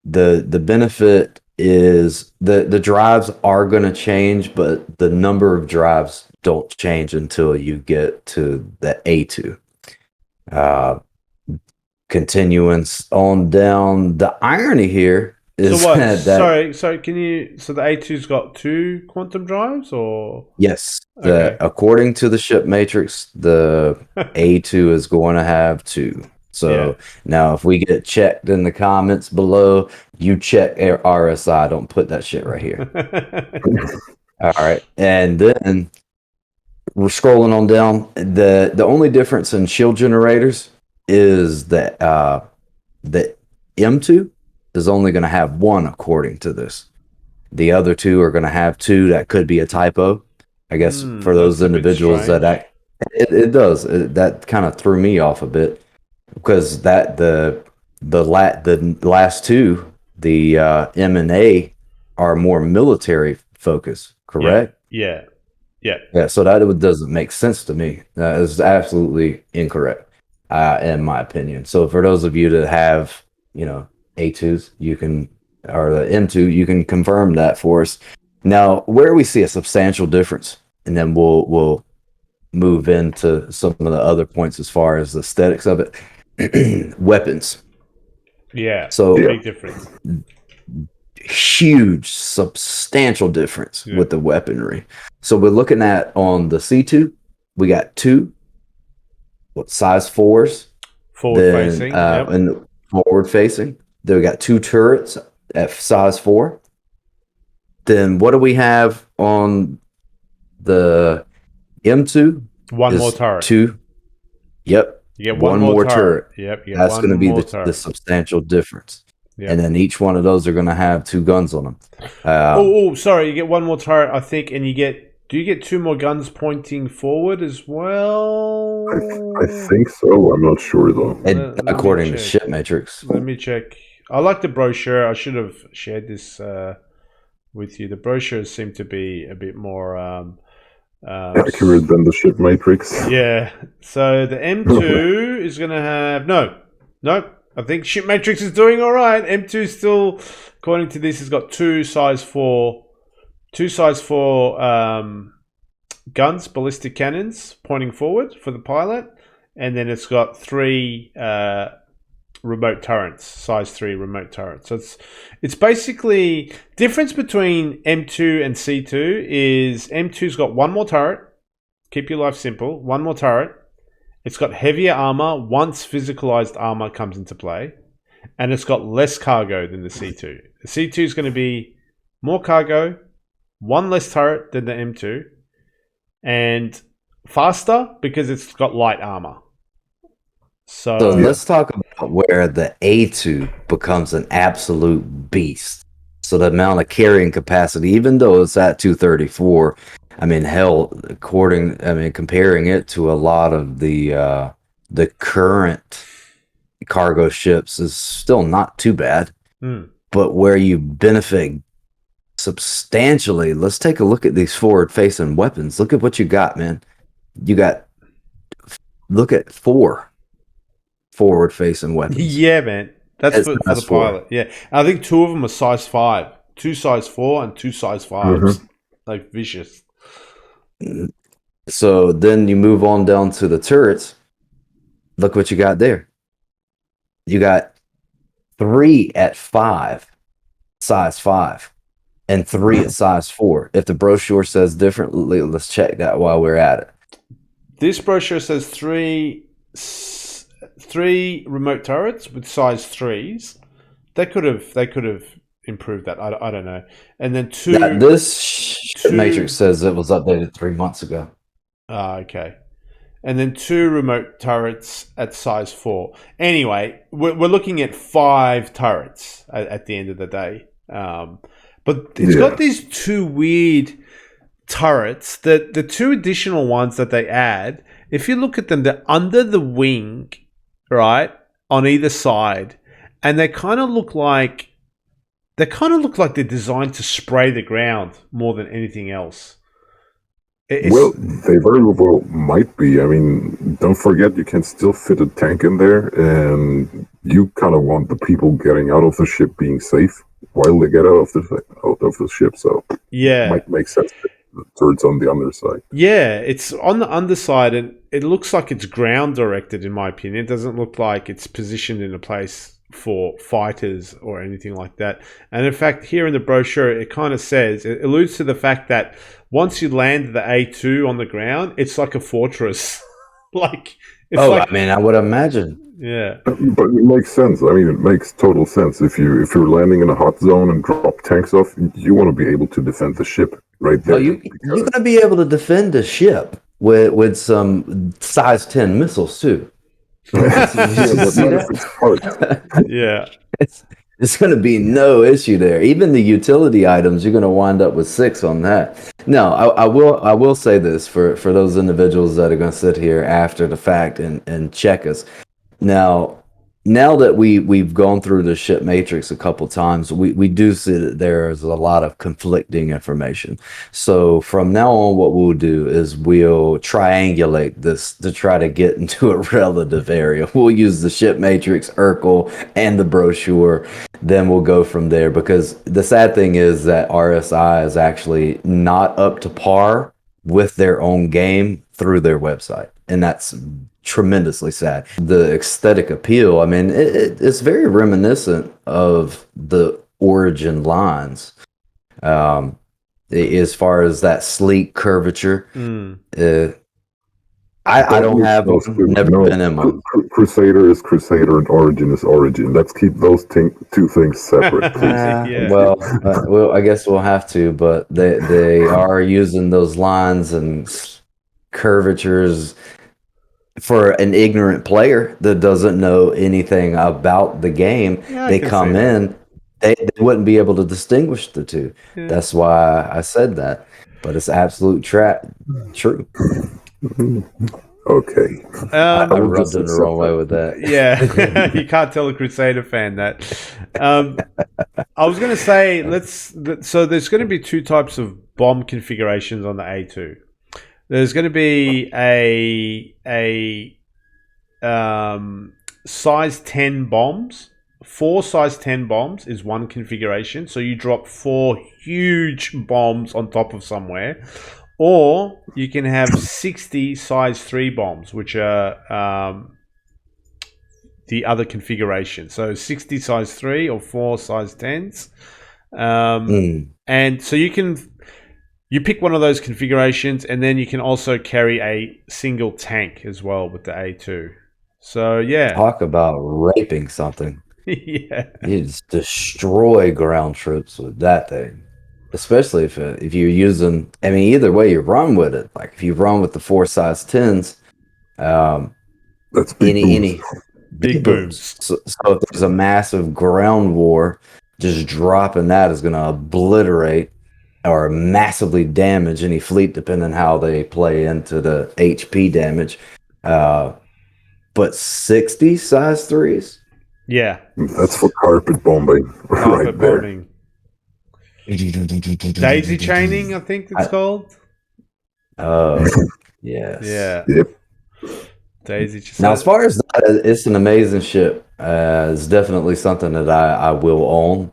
the benefit is the drives are going to change, but the number of drives don't change until you get to the A2. Continuance on down. The irony here is so what? that sorry. Can you? So the A2's got 2 quantum drives, or yes, okay. According to the ship matrix, the A2 is going to have 2. So now, if we get checked in the comments below, you check RSI. Don't put that shit right here. All right, and then we're scrolling on down. The only difference in shield generators is that the M2 is only going to have 1 according to this. The other 2 are going to have 2. That could be a typo, I guess, for those individuals that it does. That kind of threw me off a bit because that the last 2, the M and A, are more military focused, correct? Yeah. So that doesn't make sense to me. That is absolutely incorrect. In my opinion. So for those of you that have, A2s, you can, or the M2, you can confirm that for us. Now, where we see a substantial difference, and then we'll move into some of the other points as far as the aesthetics of it. Weapons. Yeah. So big difference. Huge, substantial difference with the weaponry. So we're looking at on the C2, we got 2 size 4s. Forward Then facing. Yep. and forward facing. Then we got 2 turrets at size 4. Then what do we have on the M2? One more turret. 2. Yep. You get one more turret. Yep. You get That's one going to be more the turret. substantial difference. Yep. And then each one of those are going to have 2 guns on them. Sorry. You get one more turret, I think, and do you get 2 more guns pointing forward as well? I think so. I'm not sure though. According to SHIPmatrix. Let me check. I like the brochure. I should have shared this with you. The brochures seem to be a bit more Accurate than the SHIPmatrix. Yeah. So the M2 is going to have no. I think SHIPmatrix is doing all right. M2 still, according to this, has got 2 size 4 guns, ballistic cannons pointing forward for the pilot, and then it's got 3 remote turrets, size 3 remote turrets. So it's basically difference between M2 and C2 is M2's got 1 more turret. Keep your life simple. 1 more turret. It's got heavier armor once physicalized armor comes into play, and it's got less cargo than the C2. The C2 is going to be more cargo, 1 less turret than the M2, and faster because it's got light armor. So let's talk about where the A2 becomes an absolute beast. So the amount of carrying capacity, even though it's at 234, I mean, hell, comparing it to a lot of the current cargo ships is still not too bad. But where you benefit substantially, let's take a look at these forward-facing weapons. Look at what you got, man. Look at 4 forward-facing weapons. Yeah, man. That's for the pilot. Yeah. I think 2 of them are size 5. 2 size 4 and 2 size 5s. Like vicious. So then you move on down to the turrets. Look what you got there. You got 3 at 5, size 5, and 3 at size 4. If the brochure says differently, let's check that while we're at it. This brochure says 3 remote turrets with size 3s. They could have improved that. I don't know. And then 2. This matrix says it was updated 3 months ago. Okay. And then 2 remote turrets at size 4. Anyway, we're looking at 5 turrets at the end of the day. But it's got these 2 weird turrets. The 2 additional ones that they add, if you look at them, they're under the wing, right, on either side, and they kind of look like they're designed to spray the ground more than anything else. Well, they very well might be. I mean, don't forget you can still fit a tank in there, and you kind of want the people getting out of the ship being safe while they get out of the ship. So it might make sense. The turret's on the underside. Yeah, it's on the underside, and it looks like it's ground directed. In my opinion, it doesn't look like it's positioned in a place for fighters or anything like that. And in fact, here in the brochure, it kind of says, it alludes to the fact that once you land the A2 on the ground, it's like a fortress. I would imagine. Yeah. But it makes sense. I mean, it makes total sense. If you're landing in a hot zone and drop tanks off, you want to be able to defend the ship right there. You're going to be able to defend a ship with some size 10 missiles too. Yeah. It's going to be no issue there. Even the utility items, you're going to wind up with 6 on that. No, I will say this for those individuals that are going to sit here after the fact and check us. Now that we've gone through the ship matrix a couple times, we do see that there's a lot of conflicting information. So from now on, what we'll do is we'll triangulate this to try to get into a relative area. We'll use the ship matrix, Urkel, and the brochure. Then we'll go from there, because the sad thing is that RSI is actually not up to par with their own game through their website. And that's tremendously sad. The aesthetic appeal, I mean, it's very reminiscent of the Origin lines. As far as that sleek curvature, I don't have No, one. Never no, been in one. Crusader is Crusader and Origin is Origin. Let's keep those two things separate, please. Yeah. Well, I guess we'll have to, but they are using those lines and curvatures for an ignorant player that doesn't know anything about the game. Yeah, I They can come see that. in, they wouldn't be able to distinguish the two. Yeah. That's why I said that. But it's absolute true. Okay. I Um, will rubbed just it the wrong accept way that. with that. yeah, you can't tell a Crusader fan that. I was going to say, so there's going to be two types of bomb configurations on the A2. There's going to be a size 10 bombs. 4 size 10 bombs is one configuration. So you drop 4 huge bombs on top of somewhere. Or you can have 60 size 3 bombs, which are the other configuration. So 60 size 3 or 4 size 10s. And so you pick one of those configurations, and then you can also carry a single tank as well with the A2. So yeah. Talk about raping something. Yeah. You just destroy ground troops with that thing. Especially if you're using, I mean, either way you run with it. Like if you run with the 4 size 10s, That's big Big booms. So if there's a massive ground war, just dropping that is going to obliterate or massively damage any fleet, depending how they play into the HP damage. But 60 size 3s? Yeah. That's for carpet bombing right there. Bombing. Daisy chaining, I think it's called. Oh, yes. Yeah. Yep. Daisy. Now, as far as that, it's an amazing ship. It's definitely something that I will own.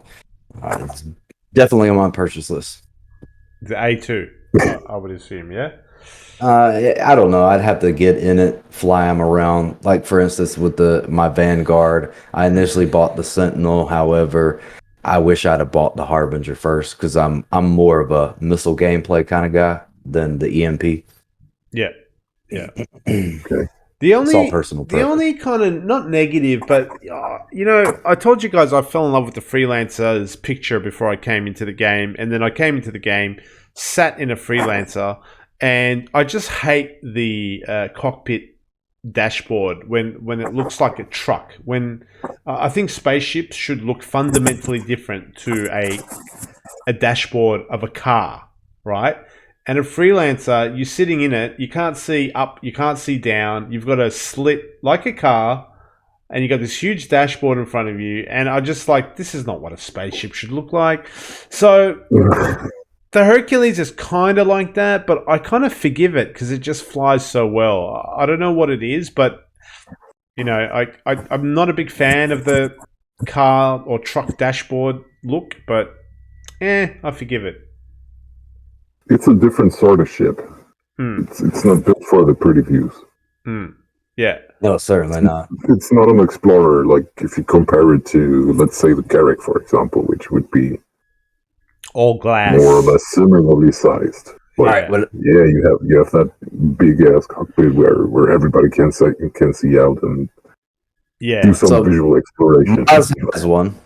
It's definitely on my purchase list. The A2, I would assume, yeah? I don't know. I'd have to get in it, fly them around. Like, for instance, with my Vanguard, I initially bought the Sentinel. However, I wish I'd have bought the Harbinger first because I'm more of a missile gameplay kind of guy than the EMP. Yeah. Yeah. Okay. The only kind of not negative, but I told you guys I fell in love with the freelancer's picture before I came into the game, and then I came into the game, sat in a freelancer, and I just hate the cockpit dashboard when it looks like a truck. When I think spaceships should look fundamentally different to a dashboard of a car, right? And a freelancer, you're sitting in it, you can't see up, you can't see down, you've got a slit like a car, and you got this huge dashboard in front of you, and I just this is not what a spaceship should look like. So the Hercules is kind of like that, but I kind of forgive it because it just flies so well. I don't know what it is, but I'm not a big fan of the car or truck dashboard look, but I forgive it. It's a different sort of ship. It's not built for the pretty views. Yeah. No, certainly not. It's not an Explorer, like if you compare it to, let's say, the Carrack, for example, which would be all glass, more or less similarly sized. But you have that big ass cockpit where everybody can see out and do some visual exploration. Maz has one.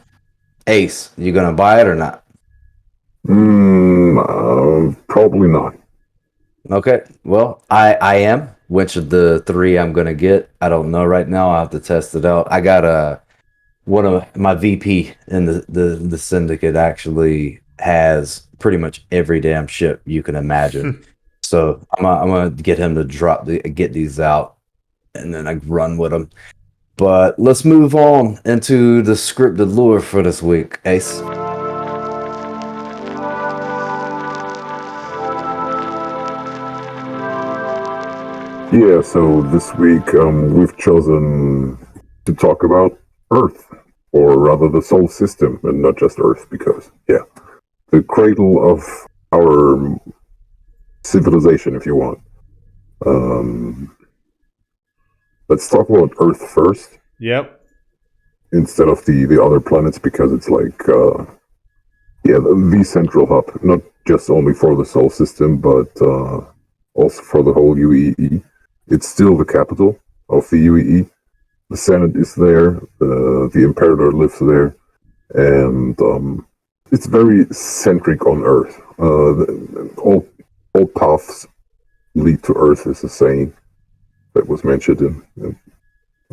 Ace, you gonna buy it or not? Probably not. Okay, well, I am. Which of the 3 I'm gonna get, I don't know right now. I'll have to test it out. I got one of my VP in the syndicate actually has pretty much every damn ship you can imagine. So I'm gonna get him to get these out, and then I run with them. But let's move on into the scripted lore for this week, Ace. Yeah, so this week we've chosen to talk about Earth, or rather the Solar System, and not just Earth, because, the cradle of our civilization, if you want. Let's talk about Earth first. Yep. Instead of the other planets, because it's the central hub, not just only for the Solar System, but also for the whole UEE. it's still the capital of the UEE. The Senate is there. The Imperator lives there, and it's very centric on Earth. All paths lead to Earth is a saying that was mentioned in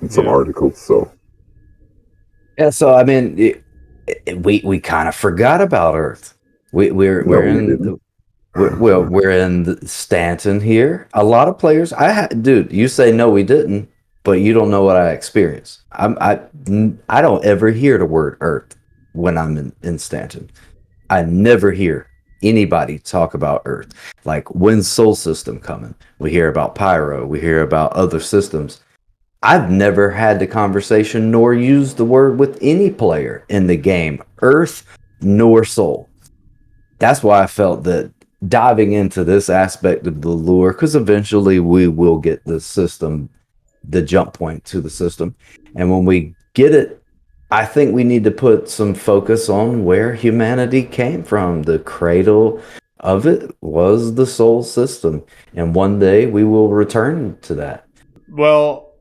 some articles. So yeah, so I mean, we kind of forgot about Earth. We're in Stanton here. A lot of players. Dude, you say no, we didn't, but you don't know what I experienced. I don't ever hear the word Earth when I'm in Stanton. I never hear anybody talk about Earth. Like, when's Sol System coming? We hear about Pyro. We hear about other systems. I've never had the conversation nor used the word with any player in the game, Earth nor Sol. That's why I felt that diving into this aspect of the lure, because eventually we will get the system, the jump point to the system. And when we get it, I think we need to put some focus on where humanity came from. The cradle of it was the Sol system. And one day we will return to that. Well,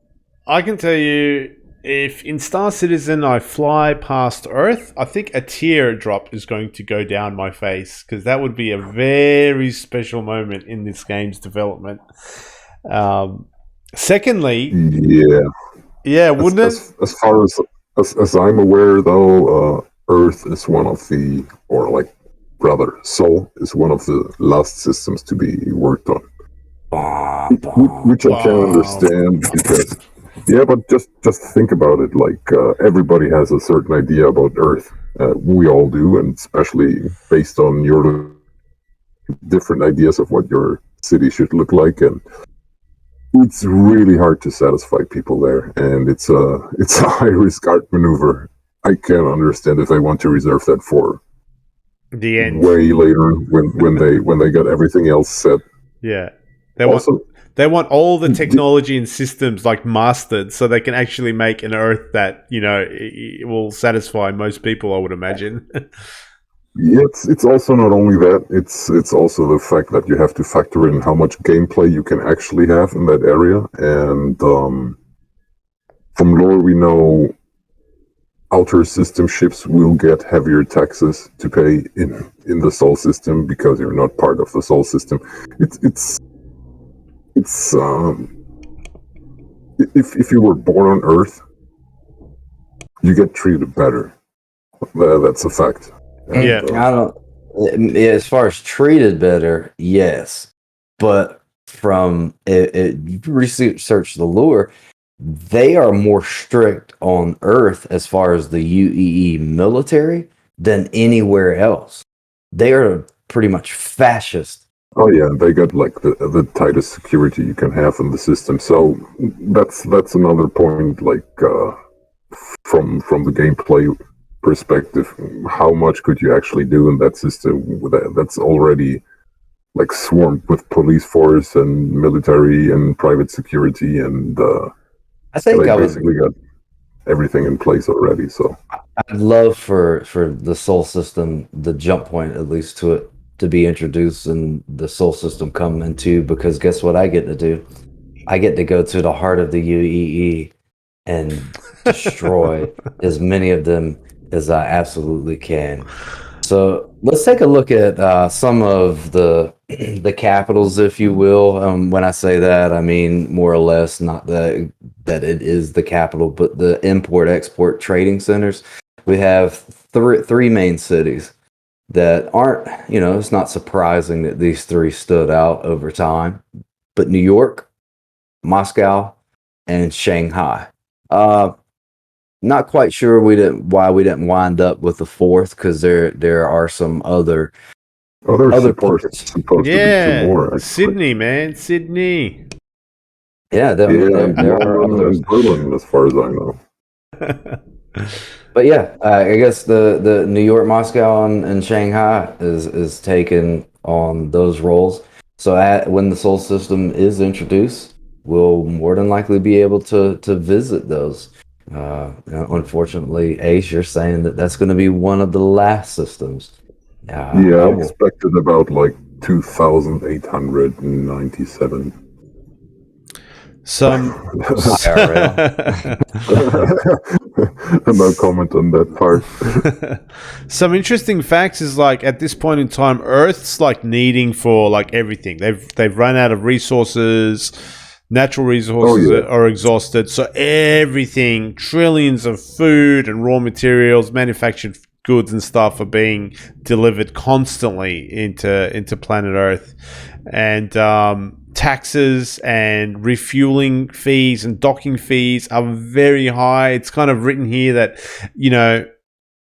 I can tell you, if in Star Citizen I fly past Earth, I think a teardrop is going to go down my face, because that would be a very special moment in this game's development. Secondly, wouldn't it? As far as I'm aware, though, Earth is one of the, or like rather, Sol is one of the last systems to be worked on, which I can understand because. Yeah, but just think about it. Like everybody has a certain idea about Earth. We all do, and especially based on your different ideas of what your city should look like. And it's really hard to satisfy people there, and it's a high risk art maneuver. I can't understand if they want to reserve that for the end, way later when they got everything else set. Yeah, They want all the technology and systems like mastered, so they can actually make an Earth that it will satisfy most people, I would imagine. Yeah, it's also not only that. It's also the fact that you have to factor in how much gameplay you can actually have in that area. And from lore, we know outer system ships will get heavier taxes to pay in the Sol system because you're not part of the Sol system. If you were born on Earth, you get treated better. That's a fact. Yeah, I don't. As far as treated better, yes, but from research the lure, they are more strict on Earth as far as the UEE military than anywhere else. They are pretty much fascist. Oh yeah, they got like the tightest security you can have in the system. So that's another point. Like from the gameplay perspective, how much could you actually do in that system that's already like swarmed with police force and military and private security, and I think they basically got everything in place already. So I'd love for the Sol system, the jump point at least to it, to be introduced and the Sol system come into, because guess what I get to do? I get to go to the heart of the UEE and destroy as many of them as I absolutely can. So let's take a look at some of the capitals, if you will. When I say that, I mean more or less not that it is the capital, but the import-export trading centers. We have three main cities that aren't, it's not surprising that these three stood out over time, but New York, Moscow, and Shanghai. Not quite sure why we didn't wind up with the fourth, because there are some other ports. Supposed to be two more, Sydney, man, Sydney. Yeah, there are others. Berlin, as far as I know. But yeah, I guess the New York, Moscow, and Shanghai is taken on those roles. So when the Sol system is introduced, we'll more than likely be able to visit those. Unfortunately, Ace, you're saying that's going to be one of the last systems. I expected about like 2,897. Some IRL. No comment on that part. some interesting facts is like at this point in time, Earth's like needing for like everything. They've run out of resources. Natural resources are exhausted. So everything, trillions of food and raw materials, manufactured goods and stuff are being delivered constantly into planet Earth, and taxes and refueling fees and docking fees are very high. It's kind of written here that, you know,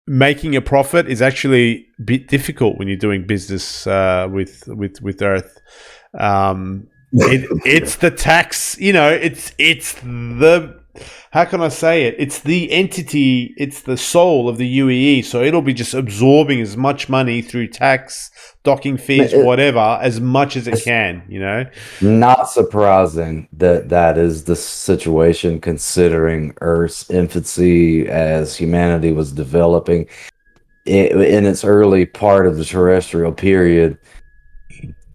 making a profit is actually a bit difficult when you're doing business with Earth. It's the tax, you know, it's the, how can I say it? It's the entity, it's the soul of the UEE. So it'll be just absorbing as much money through tax, docking fees, whatever, as much as it can, you know? Not surprising that that is the situation, considering Earth's infancy as humanity was developing in its early part of the terrestrial period.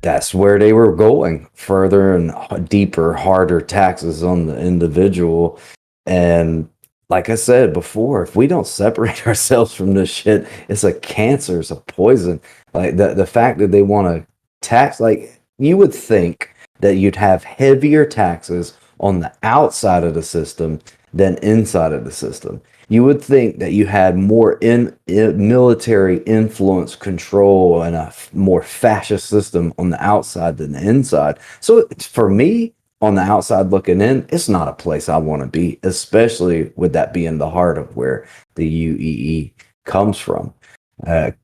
That's where they were going, further and deeper, harder taxes on the individual. And like I said before, if we don't separate ourselves from this shit, it's a cancer, it's a poison. Like the fact that they want to tax, like you would think that you'd have heavier taxes on the outside of the system than inside of the system. You would think that you had more in military influence, control, and a more fascist system on the outside than the inside. So for me, on the outside looking in, it's not a place I want to be, especially with that being the heart of where the UEE comes from.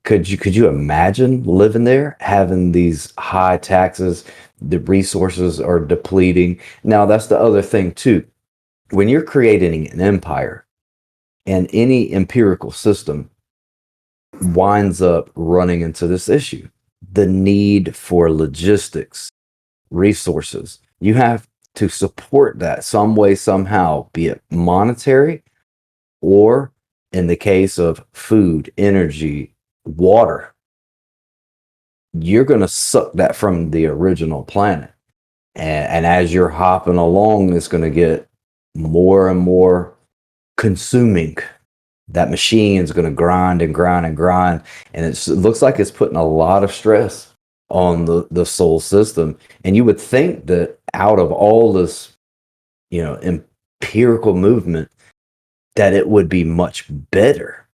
Could you imagine living there, having these high taxes? The resources are depleting. Now, that's the other thing too. When you're creating an empire, and any empirical system winds up running into this issue, the need for logistics, resources. You have to support that some way, somehow, be it monetary, or in the case of food, energy, water, you're going to suck that from the original planet. And as you're hopping along, it's going to get more and more consuming. That machine is going to grind and grind and grind, and it looks like it's putting a lot of stress on the soul system. And you would think that out of all this, you know, empirical movement, that it would be much better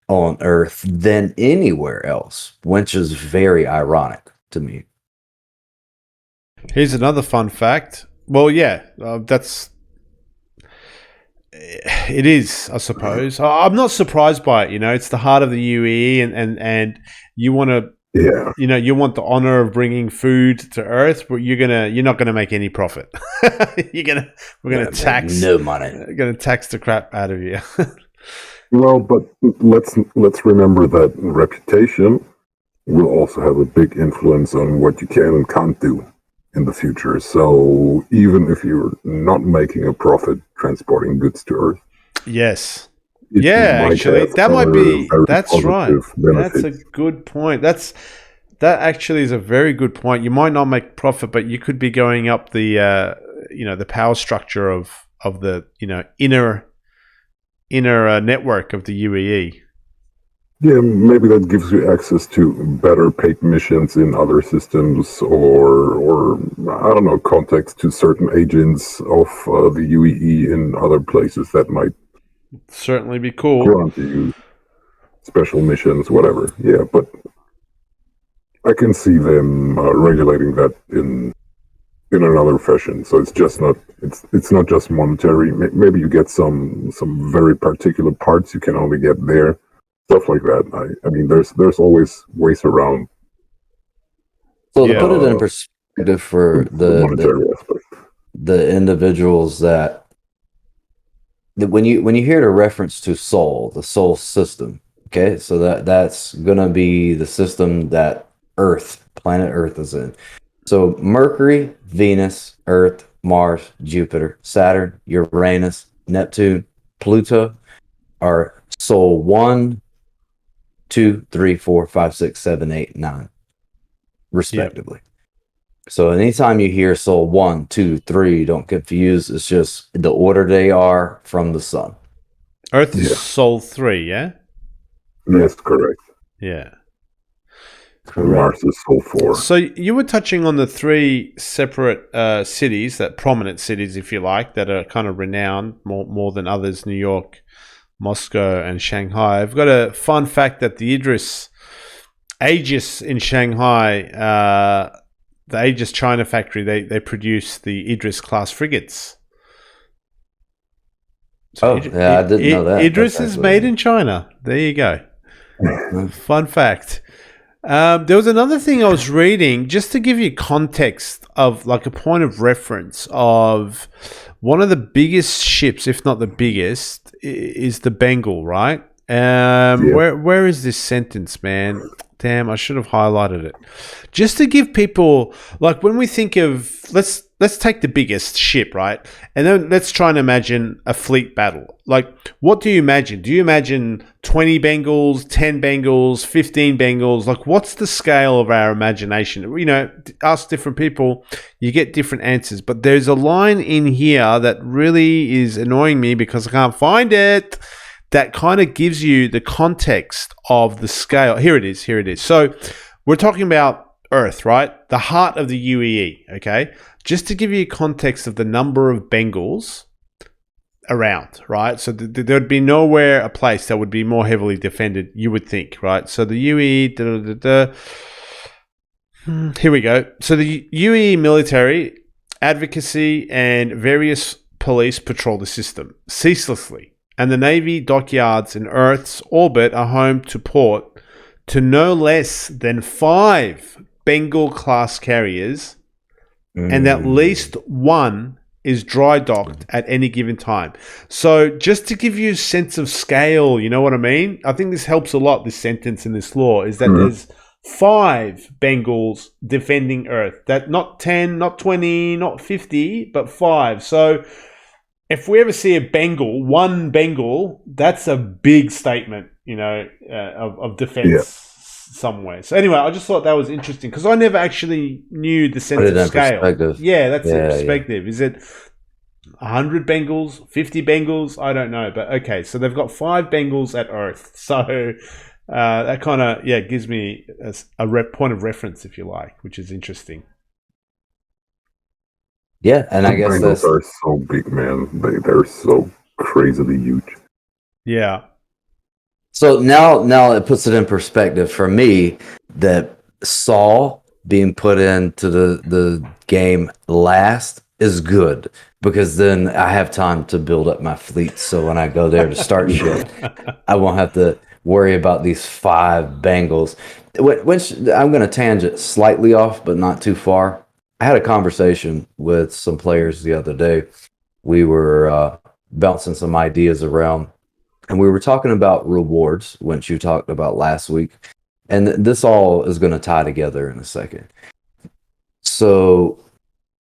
on Earth than anywhere else, which is very ironic to me. Here's another fun fact. Well, yeah, that's it is, I suppose. I'm not surprised by it. You know, it's the heart of the UAE, and you want to, you know, you want the honor of bringing food to Earth, but you're not gonna make any profit. We're gonna tax no money. Gonna tax the crap out of you. Well, but let's remember that reputation will also have a big influence on what you can and can't do in the future. So even if you're not making a profit transporting goods to Earth, yes, yeah, actually, that might be. That's right. Benefits. That's a good point. That actually is a very good point. You might not make profit, but you could be going up the you know, the power structure of the, you know, inner network of the UAE. Yeah, maybe that gives you access to better paid missions in other systems, or I don't know, contacts to certain agents of the UEE in other places that might certainly be cool. Grant you special missions, whatever. Yeah, but I can see them regulating that in another fashion. So it's just not not just monetary. Maybe you get some very particular parts you can only get there. Stuff like that. I mean, there's always ways around. So to put it in perspective for the monetary aspect, the individuals that when you hear the reference to soul, the soul system, okay, so that's gonna be the system that planet Earth is in. So Mercury, Venus, Earth, Mars, Jupiter, Saturn, Uranus, Neptune, Pluto are soul 1, 2, 3, 4, 5, 6, 7, 8, 9, respectively. So anytime you hear soul 1, 2, 3, don't confuse. It's just the order they are from the sun. Earth is Yeah. Sol 3, yeah? Yes, correct. Yeah. And Mars is Sol 4. So you were touching on the three separate cities, that prominent cities, if you like, that are kind of renowned more than others: New York, Moscow, and Shanghai. I've got a fun fact that the Aegis in Shanghai, the Aegis China factory, they produce the Idris class frigates. So I didn't know that. Idris is made in China. There you go. Fun fact. There was another thing I was reading, just to give you context of like a point of reference of one of the biggest ships, if not the biggest, is the Bengal, right? Where is this sentence, man? Damn, I should have highlighted it. Just to give people, like, when we think of, let's take the biggest ship, right? And then let's try and imagine a fleet battle. Like, what do you imagine? Do you imagine 20 Bengals, 10 Bengals, 15 Bengals? Like, what's the scale of our imagination? You know, ask different people, you get different answers. But there's a line in here that really is annoying me because I can't find it, that kind of gives you the context of the scale. Here it is. So we're talking about Earth, right? The heart of the UEE, okay? Just to give you context of the number of Bengals around, right? So there'd be nowhere a place that would be more heavily defended, you would think, right? So the UEE, here we go. So the UEE military, advocacy, and various police patrol the system ceaselessly. And the Navy dockyards in Earth's orbit are home to port to no less than 5 Bengal-class carriers, and at least one is dry docked at any given time. So just to give you a sense of scale, you know what I mean? I think this helps a lot, this sentence in this law, is that there's 5 Bengals defending Earth. That not 10, not 20, not 50, but 5. So if we ever see a Bengal, one Bengal, that's a big statement, you know, of defense somewhere. So anyway, I just thought that was interesting because I never actually knew the sense of scale. Yeah, that's the perspective. Yeah. Is it 100 Bengals, 50 Bengals? I don't know. But okay, so they've got 5 Bengals at Earth. So that kind of, gives me a point of reference, if you like, which is interesting. Yeah, and I guess Bengals are so big, man. They're so crazily huge. Yeah. So now it puts it in perspective for me that Saul being put into the game last is good because then I have time to build up my fleet. So when I go there to start shit, I won't have to worry about these 5 Bengals. Which I'm going to tangent slightly off, but not too far. I had a conversation with some players the other day. We were bouncing some ideas around, and we were talking about rewards, which you talked about last week. And this all is going to tie together in a second. So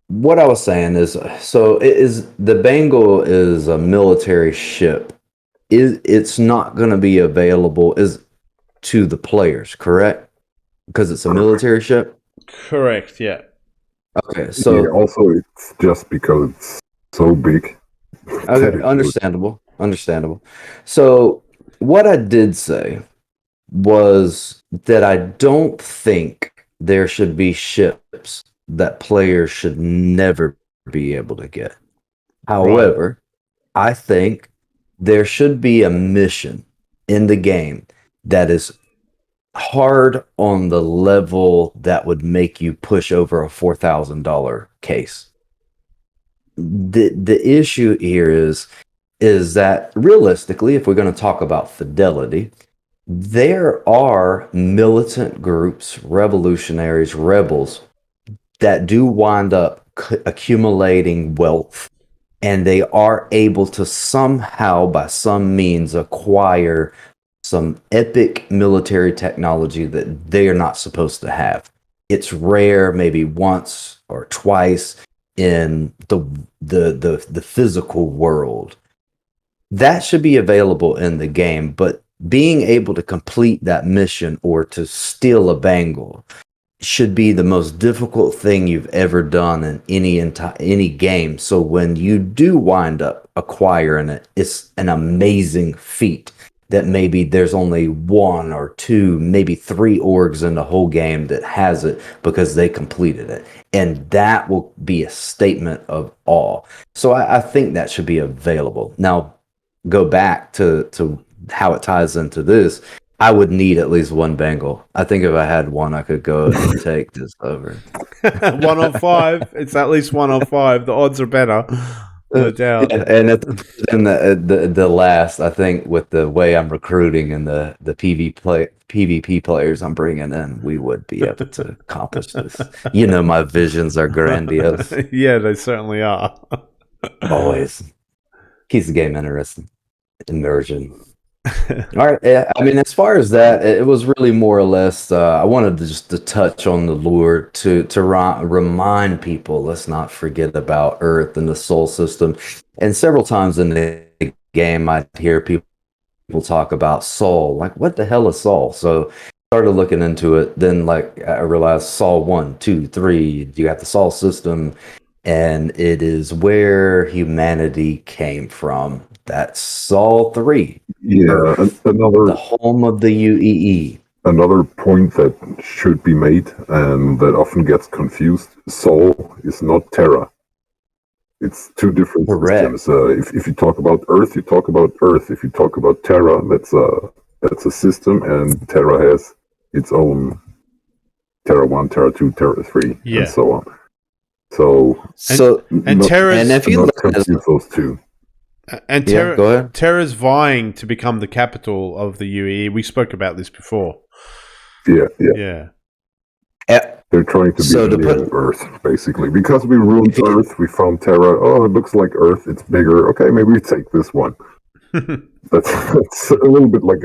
what I was saying is, the Bengal is a military ship. It's not going to be available to the players, correct? Because it's a military ship? Correct, yeah. Okay, so also it's just because it's so big. Okay, understandable. So what I did say was that I don't think there should be ships that players should never be able to get. However, I think there should be a mission in the game that is hard on the level that would make you push over a $4,000 case. The issue here is that realistically, if we're going to talk about fidelity, there are militant groups, revolutionaries, rebels that do wind up accumulating wealth, and they are able to somehow, by some means, acquire some epic military technology that they are not supposed to have. It's rare, maybe once or twice in the physical world. That should be available in the game, but being able to complete that mission or to steal a Bengal should be the most difficult thing you've ever done in any game. So when you do wind up acquiring it, it's an amazing feat that maybe there's only one or two, maybe three orgs in the whole game that has it because they completed it. And that will be a statement of awe. So I think that should be available. Now, go back to how it ties into this. I would need at least one Bengal. I think if I had one, I could go and take this over. 1 on 5. It's at least 1 on 5. The odds are better. No doubt. Yeah, and then the last, I think, with the way I'm recruiting and the PvP players I'm bringing in, we would be able to accomplish this. You know, my visions are grandiose. Yeah, they certainly are. Always keeps the game interesting. Immersion. All right. Yeah, I mean, as far as that, it was really more or less. I wanted to touch on the lure to remind people. Let's not forget about Earth and the Sol system. And several times in the game, I'd hear people talk about Sol. Like, what the hell is Sol? So I started looking into it. Then, like, I realized Sol 1, 2, 3. You got the Sol system, and it is where humanity came from. That's Sol 3. Yeah, another The home of the UEE. another point that should be made and that often gets confused. Sol is not Terra. It's two different Correct. systems. If you talk about Earth, you talk about Earth. If you talk about Terra, that's a system, and Terra has its own Terra 1, Terra 2, Terra 3, Yeah. and so on. So And Terra's and if you not look at confuse those two. and yeah, go ahead. Terra's vying to become the capital of the UAE. We spoke about this before. Yeah. Yeah. They're trying to be So to the new Earth, basically. Because we ruined Earth, we found Terra. Oh, it looks like Earth. It's bigger. Okay, maybe we take this one. That's a little bit like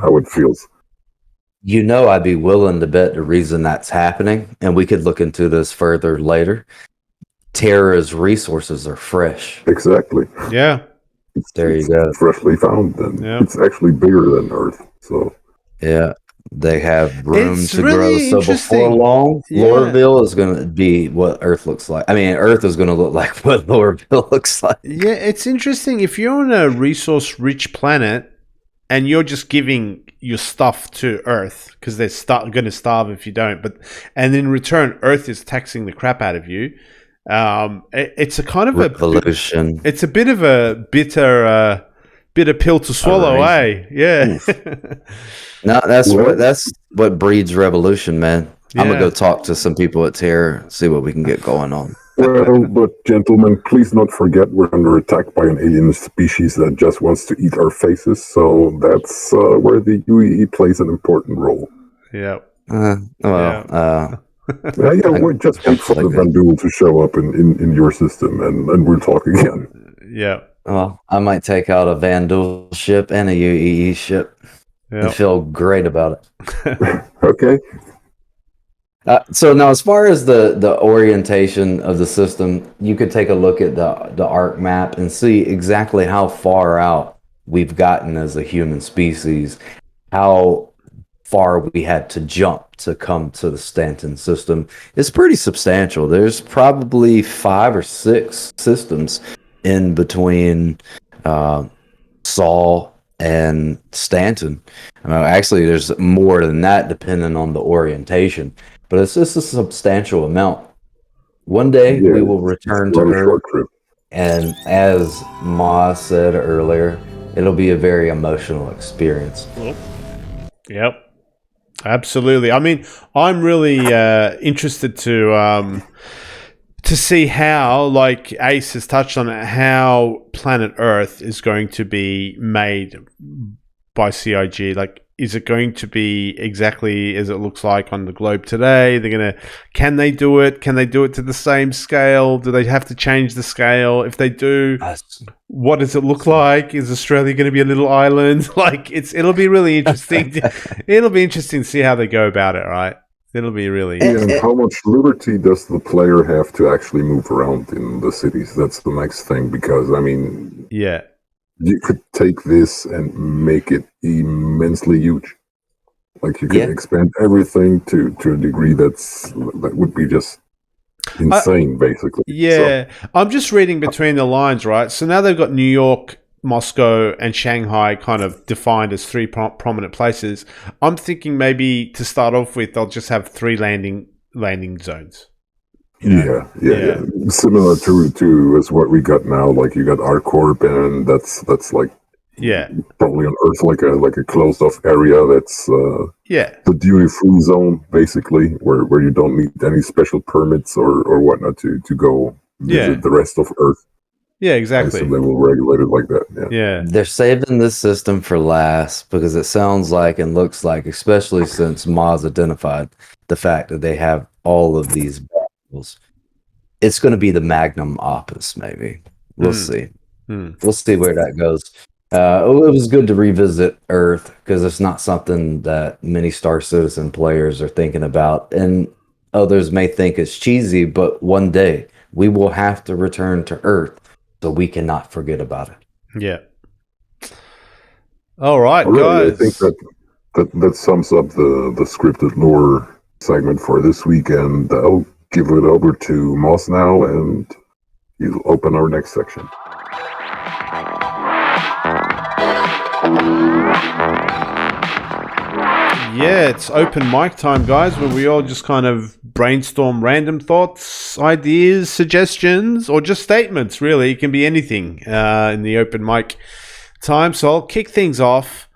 how it feels. You know, I'd be willing to bet the reason that's happening, and we could look into this further later. Terra's resources are fresh. Exactly. Yeah. There you go. Freshly found, and Yeah. it's actually bigger than Earth. So Yeah, they have room It's to really grow. So before interesting. long, Yeah. Lorville is going to be what Earth looks like. I mean, Earth is going to look like what Lorville looks like. Yeah, it's interesting. If you're on a resource-rich planet and you're just giving your stuff to Earth because they're going to starve if you don't, and in return, Earth is taxing the crap out of you. It's a kind of Revolution. it's a bit of a bitter pill to swallow, eh? Yeah. No, that's what breeds revolution, man. I'm Yeah. gonna go talk to some people at Terra, see what we can get going on. well, but gentlemen, please not forget we're under attack by an alien species that just wants to eat our faces. So that's where the UEE plays an important role. Yeah. We're just wait for the Bandul to show up in your system, and we'll talk again. Yeah. Well, I might take out a Vandal ship and a UEE ship and feel great about it. Okay. So now, as far as the orientation of the system, you could take a look at the arc map and see exactly how far out we've gotten as a human species, how far we had to jump to come to the Stanton system. It's pretty substantial. There's probably 5 or 6 systems in between Sol and Stanton. Actually, there's more than that depending on the orientation, but it's just a substantial amount. One day we will return to Earth, and as Ma said earlier, it'll be a very emotional experience. Yep. Absolutely. I mean, I'm really interested to see how, like Ace has touched on it, how planet Earth is going to be made by CIG. Like, is it going to be exactly as it looks like on the globe today? Can they do it? Can they do it to the same scale? Do they have to change the scale? If they do, what does it look like? Is Australia going to be a little island? Like, it'll be really interesting. It'll be interesting to see how they go about it, right? It'll be really and how much liberty does the player have to actually move around in the cities? That's the next thing, because, I mean... Yeah. You could take this and make it immensely huge. Like you can expand everything to a degree that would be just insane, basically. Yeah, so. I'm just reading between the lines, right? So now they've got New York, Moscow, and Shanghai kind of defined as three prominent places. I'm thinking maybe to start off with, they'll just have 3 landing zones. You know? Yeah. Similar to as what we got now. Like you got ArcCorp, and that's like probably on Earth like a closed off area that's the duty free zone, basically, where you don't need any special permits or whatnot to go visit the rest of Earth. Yeah, exactly. So they will regulate it like that. Yeah. They're saving this system for last because it sounds like and looks like, especially since Moz identified the fact that they have all of these battles, it's going to be the magnum opus, maybe. We'll see. We'll see where that goes. It was good to revisit Earth because it's not something that many Star Citizen players are thinking about. And others may think it's cheesy, but one day we will have to return to Earth. So we cannot forget about it. Yeah. All right, guys. I think that sums up the scripted lore segment for this weekend. I'll give it over to Moss now, and you'll open our next section. Yeah, it's open mic time, guys, where we all just kind of brainstorm random thoughts, ideas, suggestions, or just statements, really. It can be anything in the open mic time. So I'll kick things off.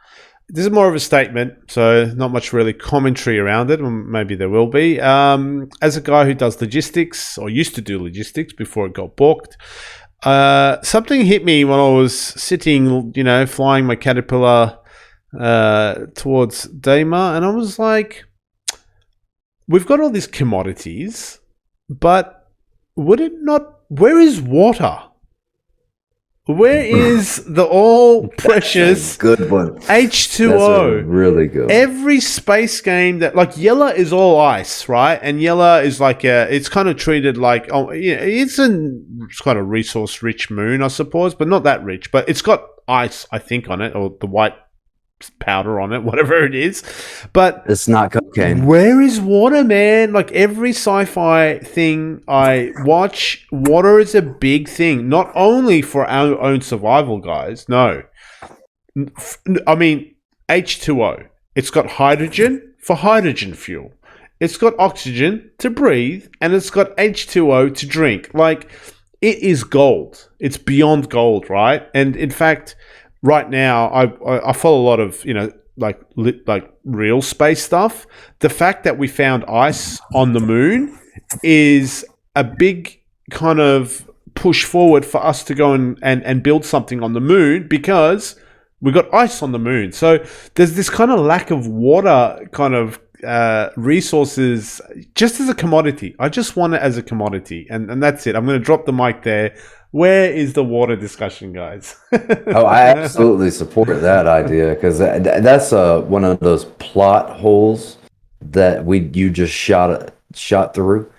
This is more of a statement, so not much really commentary around it. Maybe there will be. As a guy who does logistics, or used to do logistics before it got balked, something hit me when I was sitting, flying my Caterpillar towards Daima, and I was like, we've got all these commodities, but would it not, where is water? Where is the all precious good one H2O? That's really good. Every space game that, like, Yella is all ice, right? And Yella is like it's kind of treated like, it's kind of resource rich moon, I suppose, but not that rich. But it's got ice, I think, on it, or the white powder on it, whatever it is. But it's not cocaine. Where is water, man? Like every sci-fi thing I watch, water is a big thing, not only for our own survival, guys. No, I mean H2O. It's got hydrogen for hydrogen fuel. It's got oxygen to breathe, and it's got H2O to drink. Like, it is gold. It's beyond gold, right? And in fact, right now, I follow a lot of, like real space stuff. The fact that we found ice on the moon is a big kind of push forward for us to go and build something on the moon, because we got ice on the moon. So there's this kind of lack of water kind of resources just as a commodity. I just want it as a commodity. And that's it. I'm going to drop the mic there. Where is the water discussion, guys? Oh, I absolutely support that idea, because that's one of those plot holes that you just shot through.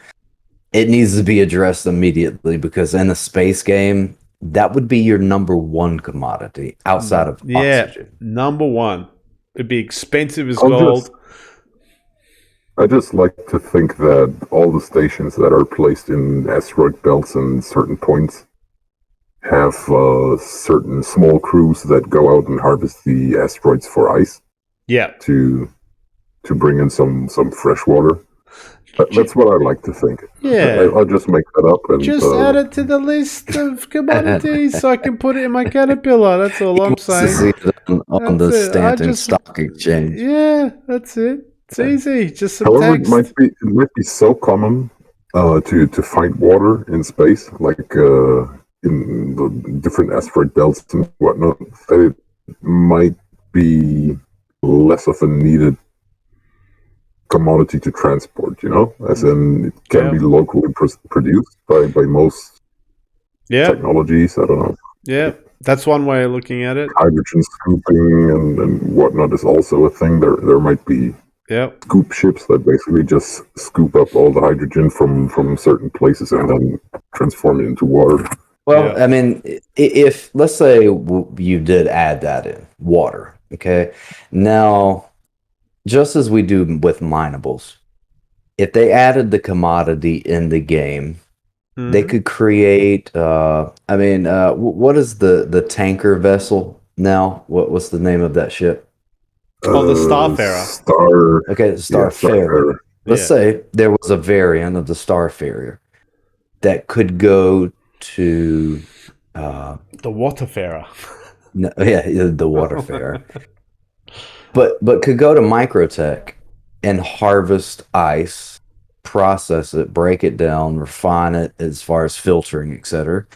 It needs to be addressed immediately, because in a space game, that would be your number one commodity outside of oxygen. Number one. It'd be expensive as gold. I just like to think that all the stations that are placed in asteroid belts and certain points have certain small crews that go out and harvest the asteroids for ice. Yeah. To bring in some fresh water. That's what I like to think. Yeah. I'll just make that up and just add it to the list of commodities so I can put it in my Caterpillar. That's all I'm saying. See it on the Stanton Stock Exchange. Yeah, that's it. It's easy. Just some however, text. it might be so common to find water in space, like in the different asteroid belts and whatnot, that it might be less of a needed commodity to transport, as in it can be locally produced by most technologies. I don't know. Yeah, that's one way of looking at it. Hydrogen scooping and whatnot is also a thing. There might be scoop ships that basically just scoop up all the hydrogen from certain places and then transform it into water. Well, I mean, if let's say you did add that in water, okay, now just as we do with minables, if they added the commodity in the game, they Mhm. could create. What is the tanker vessel now? What's the name of that ship? Oh, the Starfarer. Star, Okay, the yeah, Starfarer. Starfarer. Let's Yeah. say there was a variant of the Starfarer that could go to, The Waterfarer. no, yeah, the Waterfarer, but could go to Microtech and harvest ice, process it, break it down, refine it as far as filtering, etc.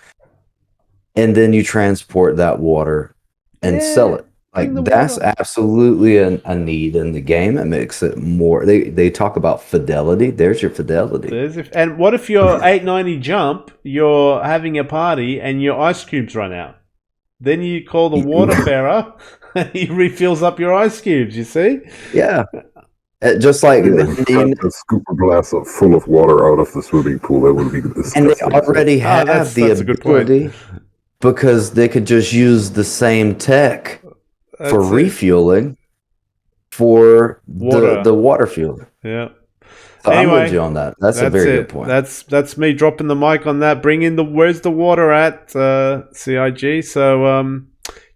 And then you transport that water and sell Yeah. it. Bring Like the that's water. absolutely a need in the game. It makes it more. They talk about fidelity. There's your fidelity. And what if you're 890 jump, you're having a party, and your ice cubes run out? Then you call the Waterfarer, and he refills up your ice cubes, you see? Yeah, just like Yeah, cut a scoop of glass full of water out of the swimming pool. That would be and they disgusting. already Ah, have the that's a good point. ability because they could just use the same tech for That's it. refueling for Water. the water fuel. Yeah. So I'm with Anyway, you on that. That's a very good point. That's me dropping the mic on that. Bring in the where's the water at CIG. So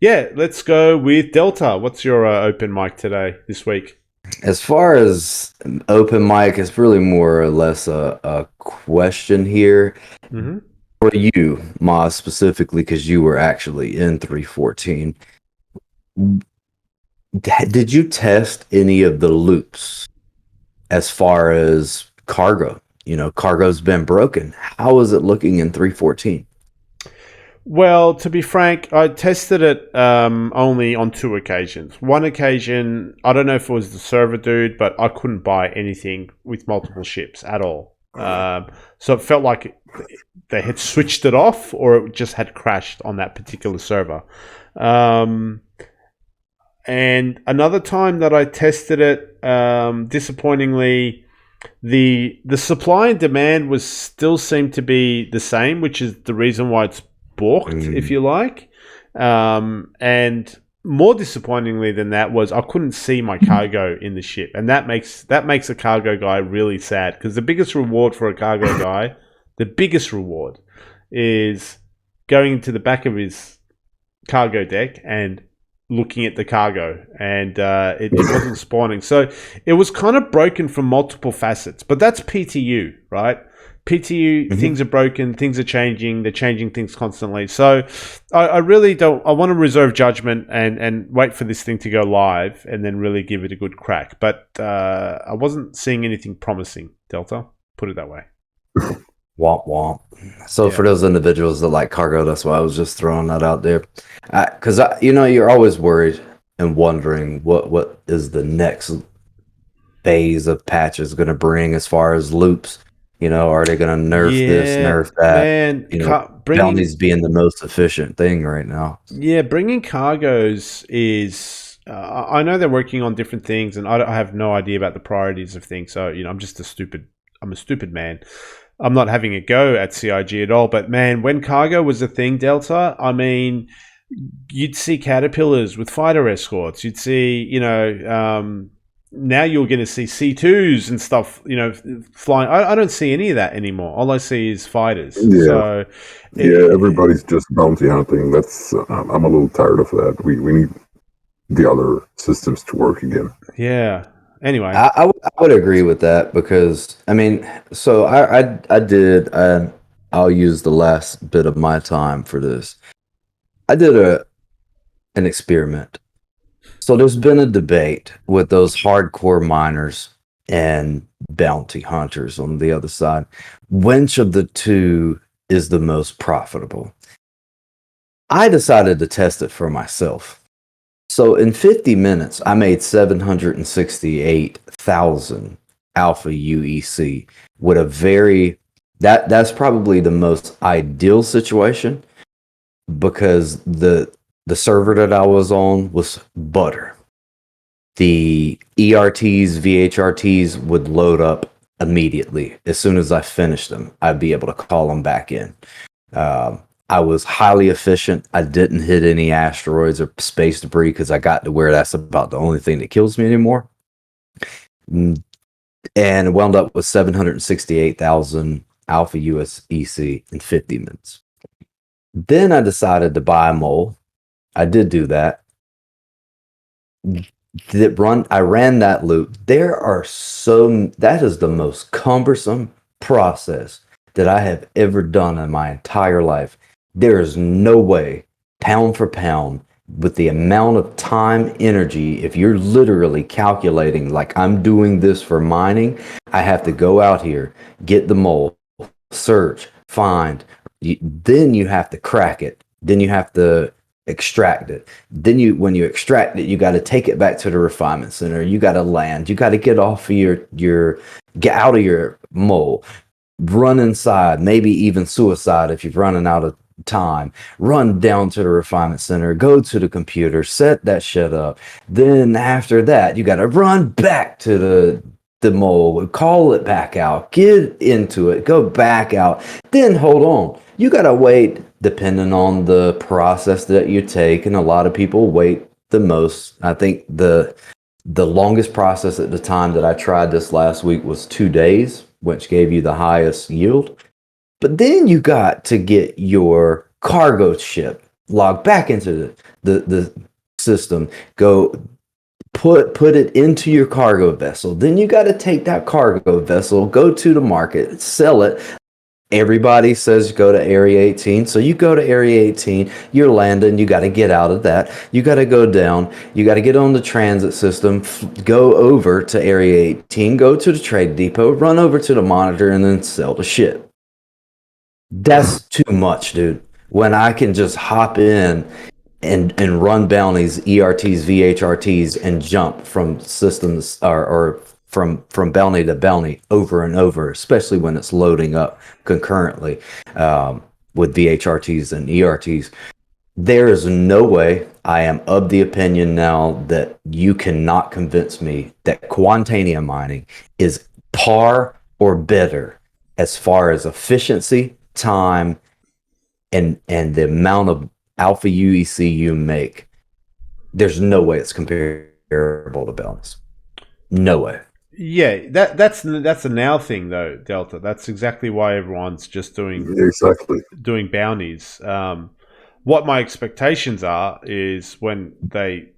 yeah, let's go with Delta. What's your open mic this week? As far as open mic, it's really more or less a question here Mm-hmm. for you, Moz, specifically, because you were actually in 314. Did you test any of the loops as far as cargo? You know, cargo's been broken. How is it looking in 314? Well, to be frank, I tested it only on 2 occasions. One occasion, I don't know if it was the server dude, but I couldn't buy anything with multiple ships at all. So it felt like they had switched it off, or it just had crashed on that particular server. And another time that I tested it, disappointingly, the supply and demand was still seemed to be the same, which is the reason why it's balked, if you like. And more disappointingly than that was I couldn't see my cargo in the ship, and that makes a cargo guy really sad, because the biggest reward for a cargo guy, the biggest reward, is going to the back of his cargo deck and looking at the cargo, and it wasn't spawning. So it was kind of broken from multiple facets, but that's PTU, right? PTU, things are broken, things are changing, they're changing things constantly. So I really don't, I want to reserve judgment and wait for this thing to go live and then really give it a good crack. But I wasn't seeing anything promising, Delta, put it that way. Womp womp. So for those individuals that like cargo, that's why I was just throwing that out there. Because you're always worried and wondering what is the next phase of patches going to bring as far as loops. Are they going to nerf this, nerf that? Man, bounties being the most efficient thing right now. Yeah, bringing cargoes is. I know they're working on different things, and I have no idea about the priorities of things. So I'm just a stupid man. I'm not having a go at CIG at all. But man, when cargo was a thing, Delta, I mean, you'd see caterpillars with fighter escorts. You'd see, now you're going to see C2s and stuff, flying. I don't see any of that anymore. All I see is fighters. Yeah. So, Everybody's just bounty hunting. That's I'm a little tired of that. We need the other systems to work again. Yeah. Anyway, I would agree with that, because so I did. I'll use the last bit of my time for this. I did an experiment. So there's been a debate with those hardcore miners and bounty hunters on the other side. Which of the two is the most profitable? I decided to test it for myself. So in 50 minutes, I made 768,000 alpha UEC with that's probably the most ideal situation, because the server that I was on was butter. The ERTs, VHRTs would load up immediately. As soon as I finished them, I'd be able to call them back in. I was highly efficient. I didn't hit any asteroids or space debris, because I got to where that's about the only thing that kills me anymore. and wound up with 768,000 alpha USEC in 50 minutes. Then I decided to buy a mole. I did do that. I ran that loop. That is the most cumbersome process that I have ever done in my entire life. There is no way, pound for pound, with the amount of time, energy, if you're literally calculating like I'm doing this for mining, I have to go out here, get the mole, search, find, then you have to crack it. Then you have to extract it. Then when you extract it, you got to take it back to the refinement center. You got to land. You got to get off of get out of your mole, run inside, maybe even suicide if you're running out of time, run down to the refinement center, go to the computer, set that shit up. Then after that, you got to run back to the mole, call it back out, get into it, go back out. Then hold on. You got to wait, depending on the process that you take, and a lot of people wait the most. I think the longest process at the time that I tried this last week was 2 days, which gave you the highest yield. But then you got to get your cargo ship logged back into the system, go put it into your cargo vessel. Then you got to take that cargo vessel, go to the market, sell it. Everybody says go to Area 18. So you go to Area 18, you're landing, you got to get out of that. You got to go down, you got to get on the transit system, go over to Area 18, go to the trade depot, run over to the monitor, and then sell the shit. That's too much, dude. When I can just hop in and run bounties, ERTs, VHRTs, and jump from systems or from bounty to bounty over and over, especially when it's loading up concurrently with VHRTs and ERTs. There is no way. I am of the opinion now that you cannot convince me that Quantanium mining is par or better as far as efficiency, time, and the amount of alpha UEC you make. There's no way it's comparable to bounties. No way. Yeah, that's a now thing though, Delta. That's exactly why everyone's just doing bounties. What my expectations are is when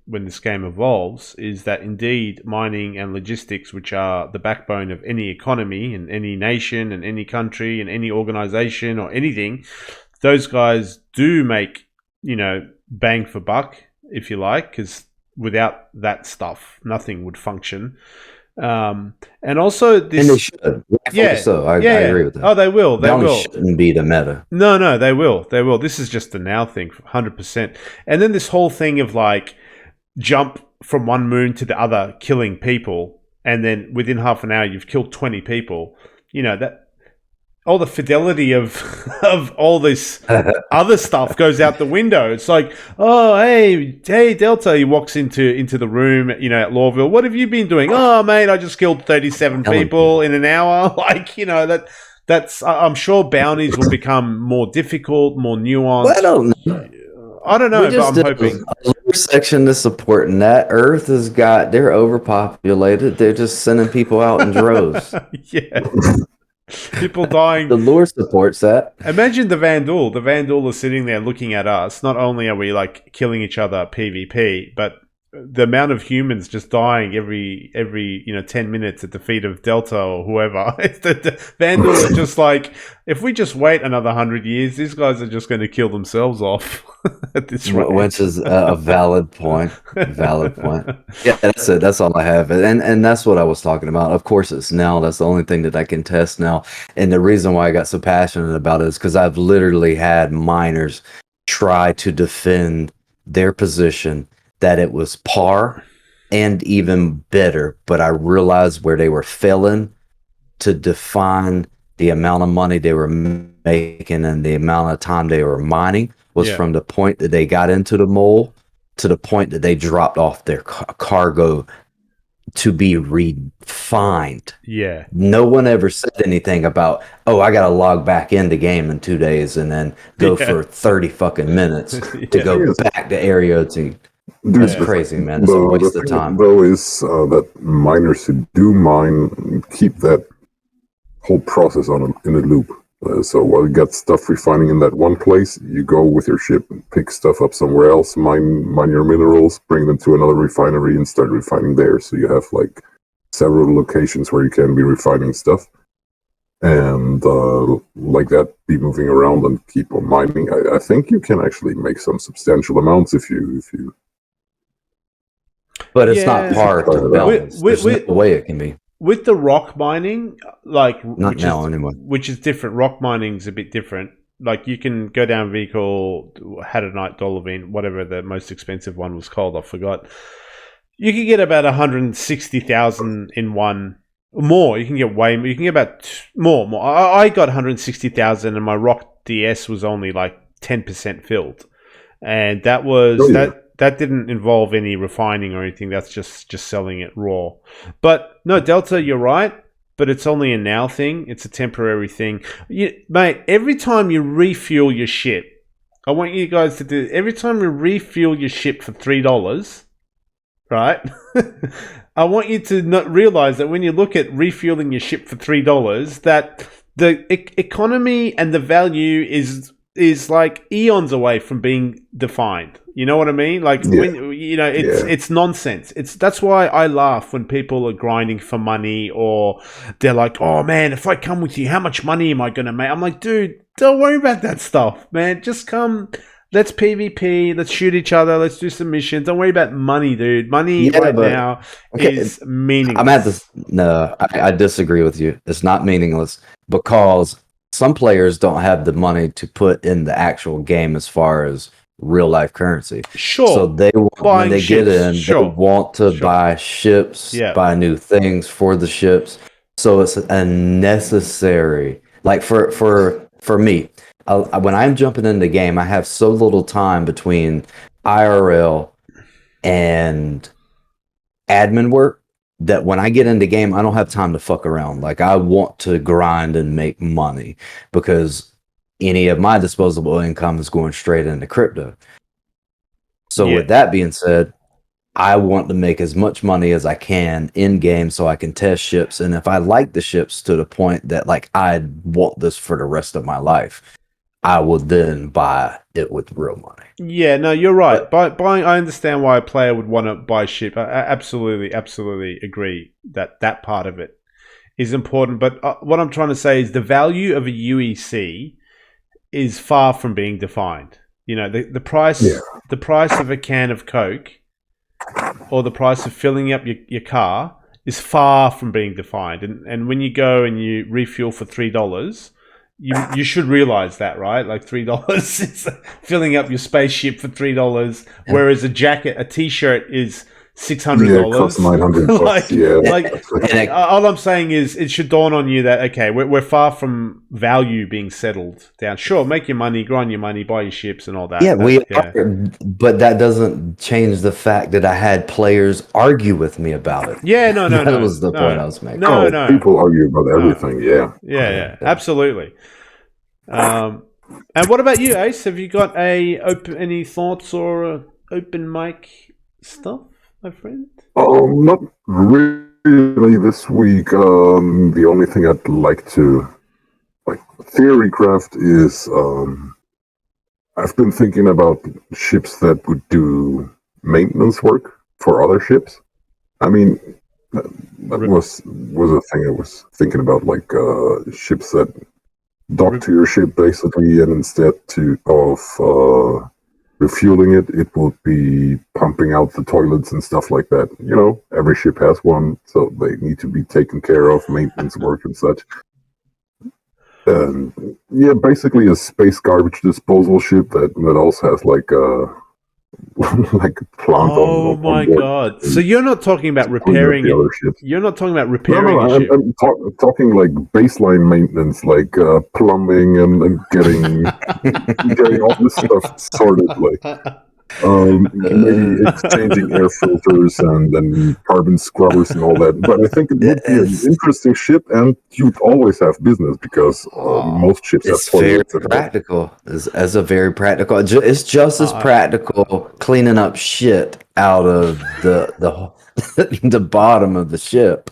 this game evolves, is that indeed mining and logistics, which are the backbone of any economy and any nation and any country and any organization or anything, those guys do make, bang for buck, if you like, because without that stuff, nothing would function. And also this, and they should. Yeah, so I agree with that. Oh, they will. They will. Shouldn't be the meta. No, they will. They will. This is just the now thing, 100%. And then this whole thing of like jump from one moon to the other, killing people, and then within half an hour you've killed 20 people. That all the fidelity of all this other stuff goes out the window. It's like, oh, hey, Delta. He walks into the room, at Lawville. What have you been doing? Oh, mate, I just killed 37 people in an hour. Like, that's. I'm sure bounties will become more difficult, more nuanced. Well, I don't know, but I'm hoping. A lower section is supporting that. Earth they're overpopulated. They're just sending people out in droves. Yeah. People dying. The lore supports that. Imagine the Vandal. The Vandal is sitting there looking at us. Not only are we like killing each other PvP, but the amount of humans just dying every 10 minutes at the feet of Delta or whoever. The Vandal is just like, if we just wait another 100 years, these guys are just going to kill themselves off at this rate. Which is a valid point. Valid point. Yeah, that's it. That's all I have. And that's what I was talking about. Of course, it's now. That's the only thing that I can test now. And the reason why I got so passionate about it is because I've literally had miners try to defend their position that it was par and even better, but I realized where they were failing to define the amount of money they were making and the amount of time they were mining was from the point that they got into the mole to the point that they dropped off their cargo to be refined. Yeah. No one ever said anything about, oh, I got to log back into game in 2 days and then go for 30 fucking minutes to go back to Area 18. Dude, That's crazy, man. It's a waste of time. Though is that miners who do mine keep that whole process in a loop. So while you get stuff refining in that one place, you go with your ship and pick stuff up somewhere else, mine your minerals, bring them to another refinery and start refining there. So you have like several locations where you can be refining stuff. And like that, be moving around and keep on mining. I think you can actually make some substantial amounts if you. But it's not part of the balance. There's no way it can be. With the rock mining, like not now anymore, which is different. Rock mining's a bit different. Like you can go down a vehicle, Hadonite, Dolomite, whatever the most expensive one was called, I forgot. You can get about 160,000 in one. More, you can get way more. You can get about more. I got 160,000, and my Rock DS was only like 10% filled, and that was that didn't involve any refining or anything. That's just selling it raw. But no, Delta, you're right. But it's only a now thing. It's a temporary thing, mate. Every time you refuel your ship, I want you guys to do. Every time you refuel your ship for $3, right? I want you to not realize that when you look at refueling your ship for $3, that the economy and the value is like eons away from being defined. You know what I mean? Like when it's nonsense. That's why I laugh when people are grinding for money, or they're like, "Oh man, if I come with you, how much money am I going to make?" I'm like, dude, don't worry about that stuff, man. Just come. Let's PvP. Let's shoot each other. Let's do some missions. Don't worry about money, dude. Money now is meaningless. I'm at this. No, I disagree with you. It's not meaningless because some players don't have the money to put in the actual game as far as real life currency. Sure. So they when they get in, they want to buy ships, buy new things for the ships. So it's a necessary. Like for me. When I'm jumping in the game, I have so little time between IRL and admin work that when I get into game, I don't have time to fuck around. Like I want to grind and make money because any of my disposable income is going straight into crypto. So with that being said, I want to make as much money as I can in game so I can test ships. And if I like the ships to the point that like I want this for the rest of my life, I will then buy it with real money. Yeah, no, you're right. Buying, I understand why a player would want to buy a ship. I absolutely agree that part of it is important. But what I'm trying to say is the value of a UEC is far from being defined. You know, the price of a can of Coke or the price of filling up your car is far from being defined. And when you go and you refuel for $3, you should realize that, right? Like $3 is filling up your spaceship for $3, whereas a t-shirt is $600. Yeah, it costs $900. All I'm saying is it should dawn on you that okay, we're far from value being settled down. Sure, make your money, grind your money, buy your ships and all that. Yeah, we are, but that doesn't change the fact that I had players argue with me about it. Yeah, no. That was the point I was making. No. People argue about everything. Yeah, absolutely. And what about you, Ace? Have you got any thoughts or open mic stuff, my friend? Not really this week. The only thing I'd like to theorycraft is I've been thinking about ships that would do maintenance work for other ships. I mean, that was a thing I was thinking about, like ships that dock to your ship basically, and instead of refueling it would be pumping out the toilets and stuff like that. You know, every ship has one, so they need to be taken care of, maintenance work and such. And basically a space garbage disposal ship that also has like a plant. Oh my god! So you're not talking about repairing it. You're not talking about repairing a ship. I'm talking like baseline maintenance, like plumbing and getting all this stuff sorted. Like Maybe exchanging air filters and carbon scrubbers and all that. But I think it would be an interesting ship, and you'd always have business because most ships have It's very toilets. practical. As a very practical. It's just as practical cleaning up shit out of the the bottom of the ship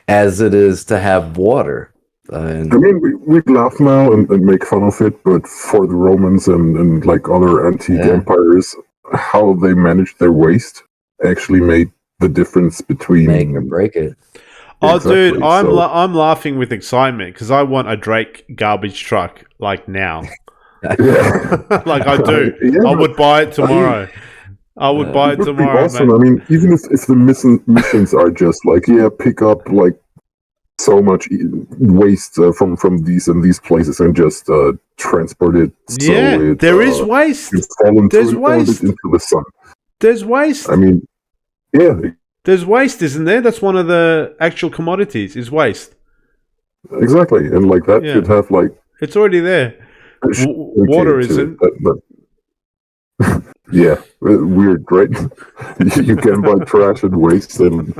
as it is to have water. I mean, we laugh now and make fun of it, but for the Romans and like other antique empires, how they managed their waste actually made the difference between make or break it. Oh, Exactly, dude, I'm laughing with excitement because I want a Drake garbage truck like now. Yeah. Like I do. Yeah, I would buy it tomorrow. I would buy it would be tomorrow, awesome. mate. I mean, even if the missions are just like, pick up like so much waste from these and these places and just transport it. Yeah, so it, there is waste. There's waste. into the sun. There's waste. I mean, yeah, There's waste, isn't there? That's one of the actual commodities is waste. exactly. And like that could have like It's already there. Water isn't. But yeah, weird, right? You can buy trash and waste and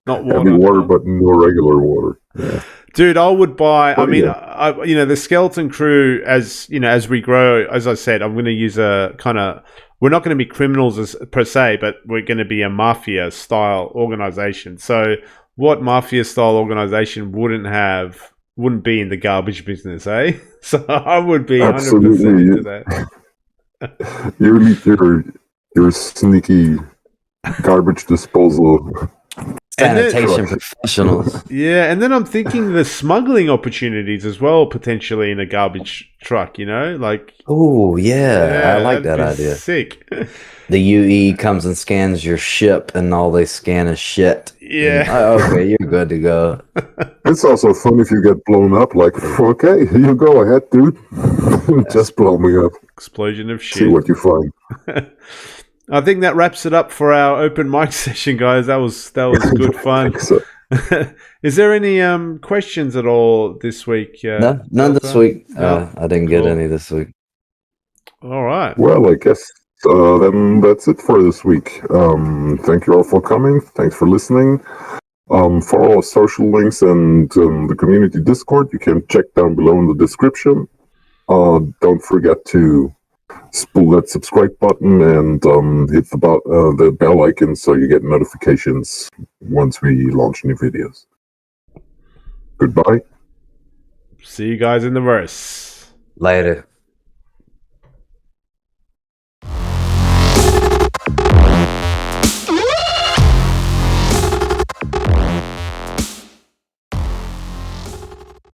Not water. heavy water, but no regular water. Yeah. Dude, I would buy. But I mean, the skeleton crew. As you know, as we grow, as I said, I'm going to use a kind of. We're not going to be criminals per se, but we're going to be a mafia style organization. So, what mafia style organization wouldn't be in the garbage business, eh? So, I would be 100% into that. You need your sneaky garbage disposal. Sanitation professionals. Yeah, and then I'm thinking the smuggling opportunities as well, potentially in a garbage truck, like... Oh, yeah, I like that idea. Sick. The UE comes and scans your ship, and all they scan is shit. Yeah. Okay, you're good to go. It's also fun if you get blown up, like, okay, you go ahead, dude. Just blow me up. Explosion of shit. See what you find. I think that wraps it up for our open mic session, guys. That was good fun. So. Is there any questions at all this week? No, none this week. No? I didn't get any this week. All right. Well, I guess then that's it for this week. Thank you all for coming. Thanks for listening. For all social links and the community Discord, you can check down below in the description. Don't forget to spool that subscribe button and hit the bell icon so you get notifications once we launch new videos. Goodbye. See you guys in the verse. Later.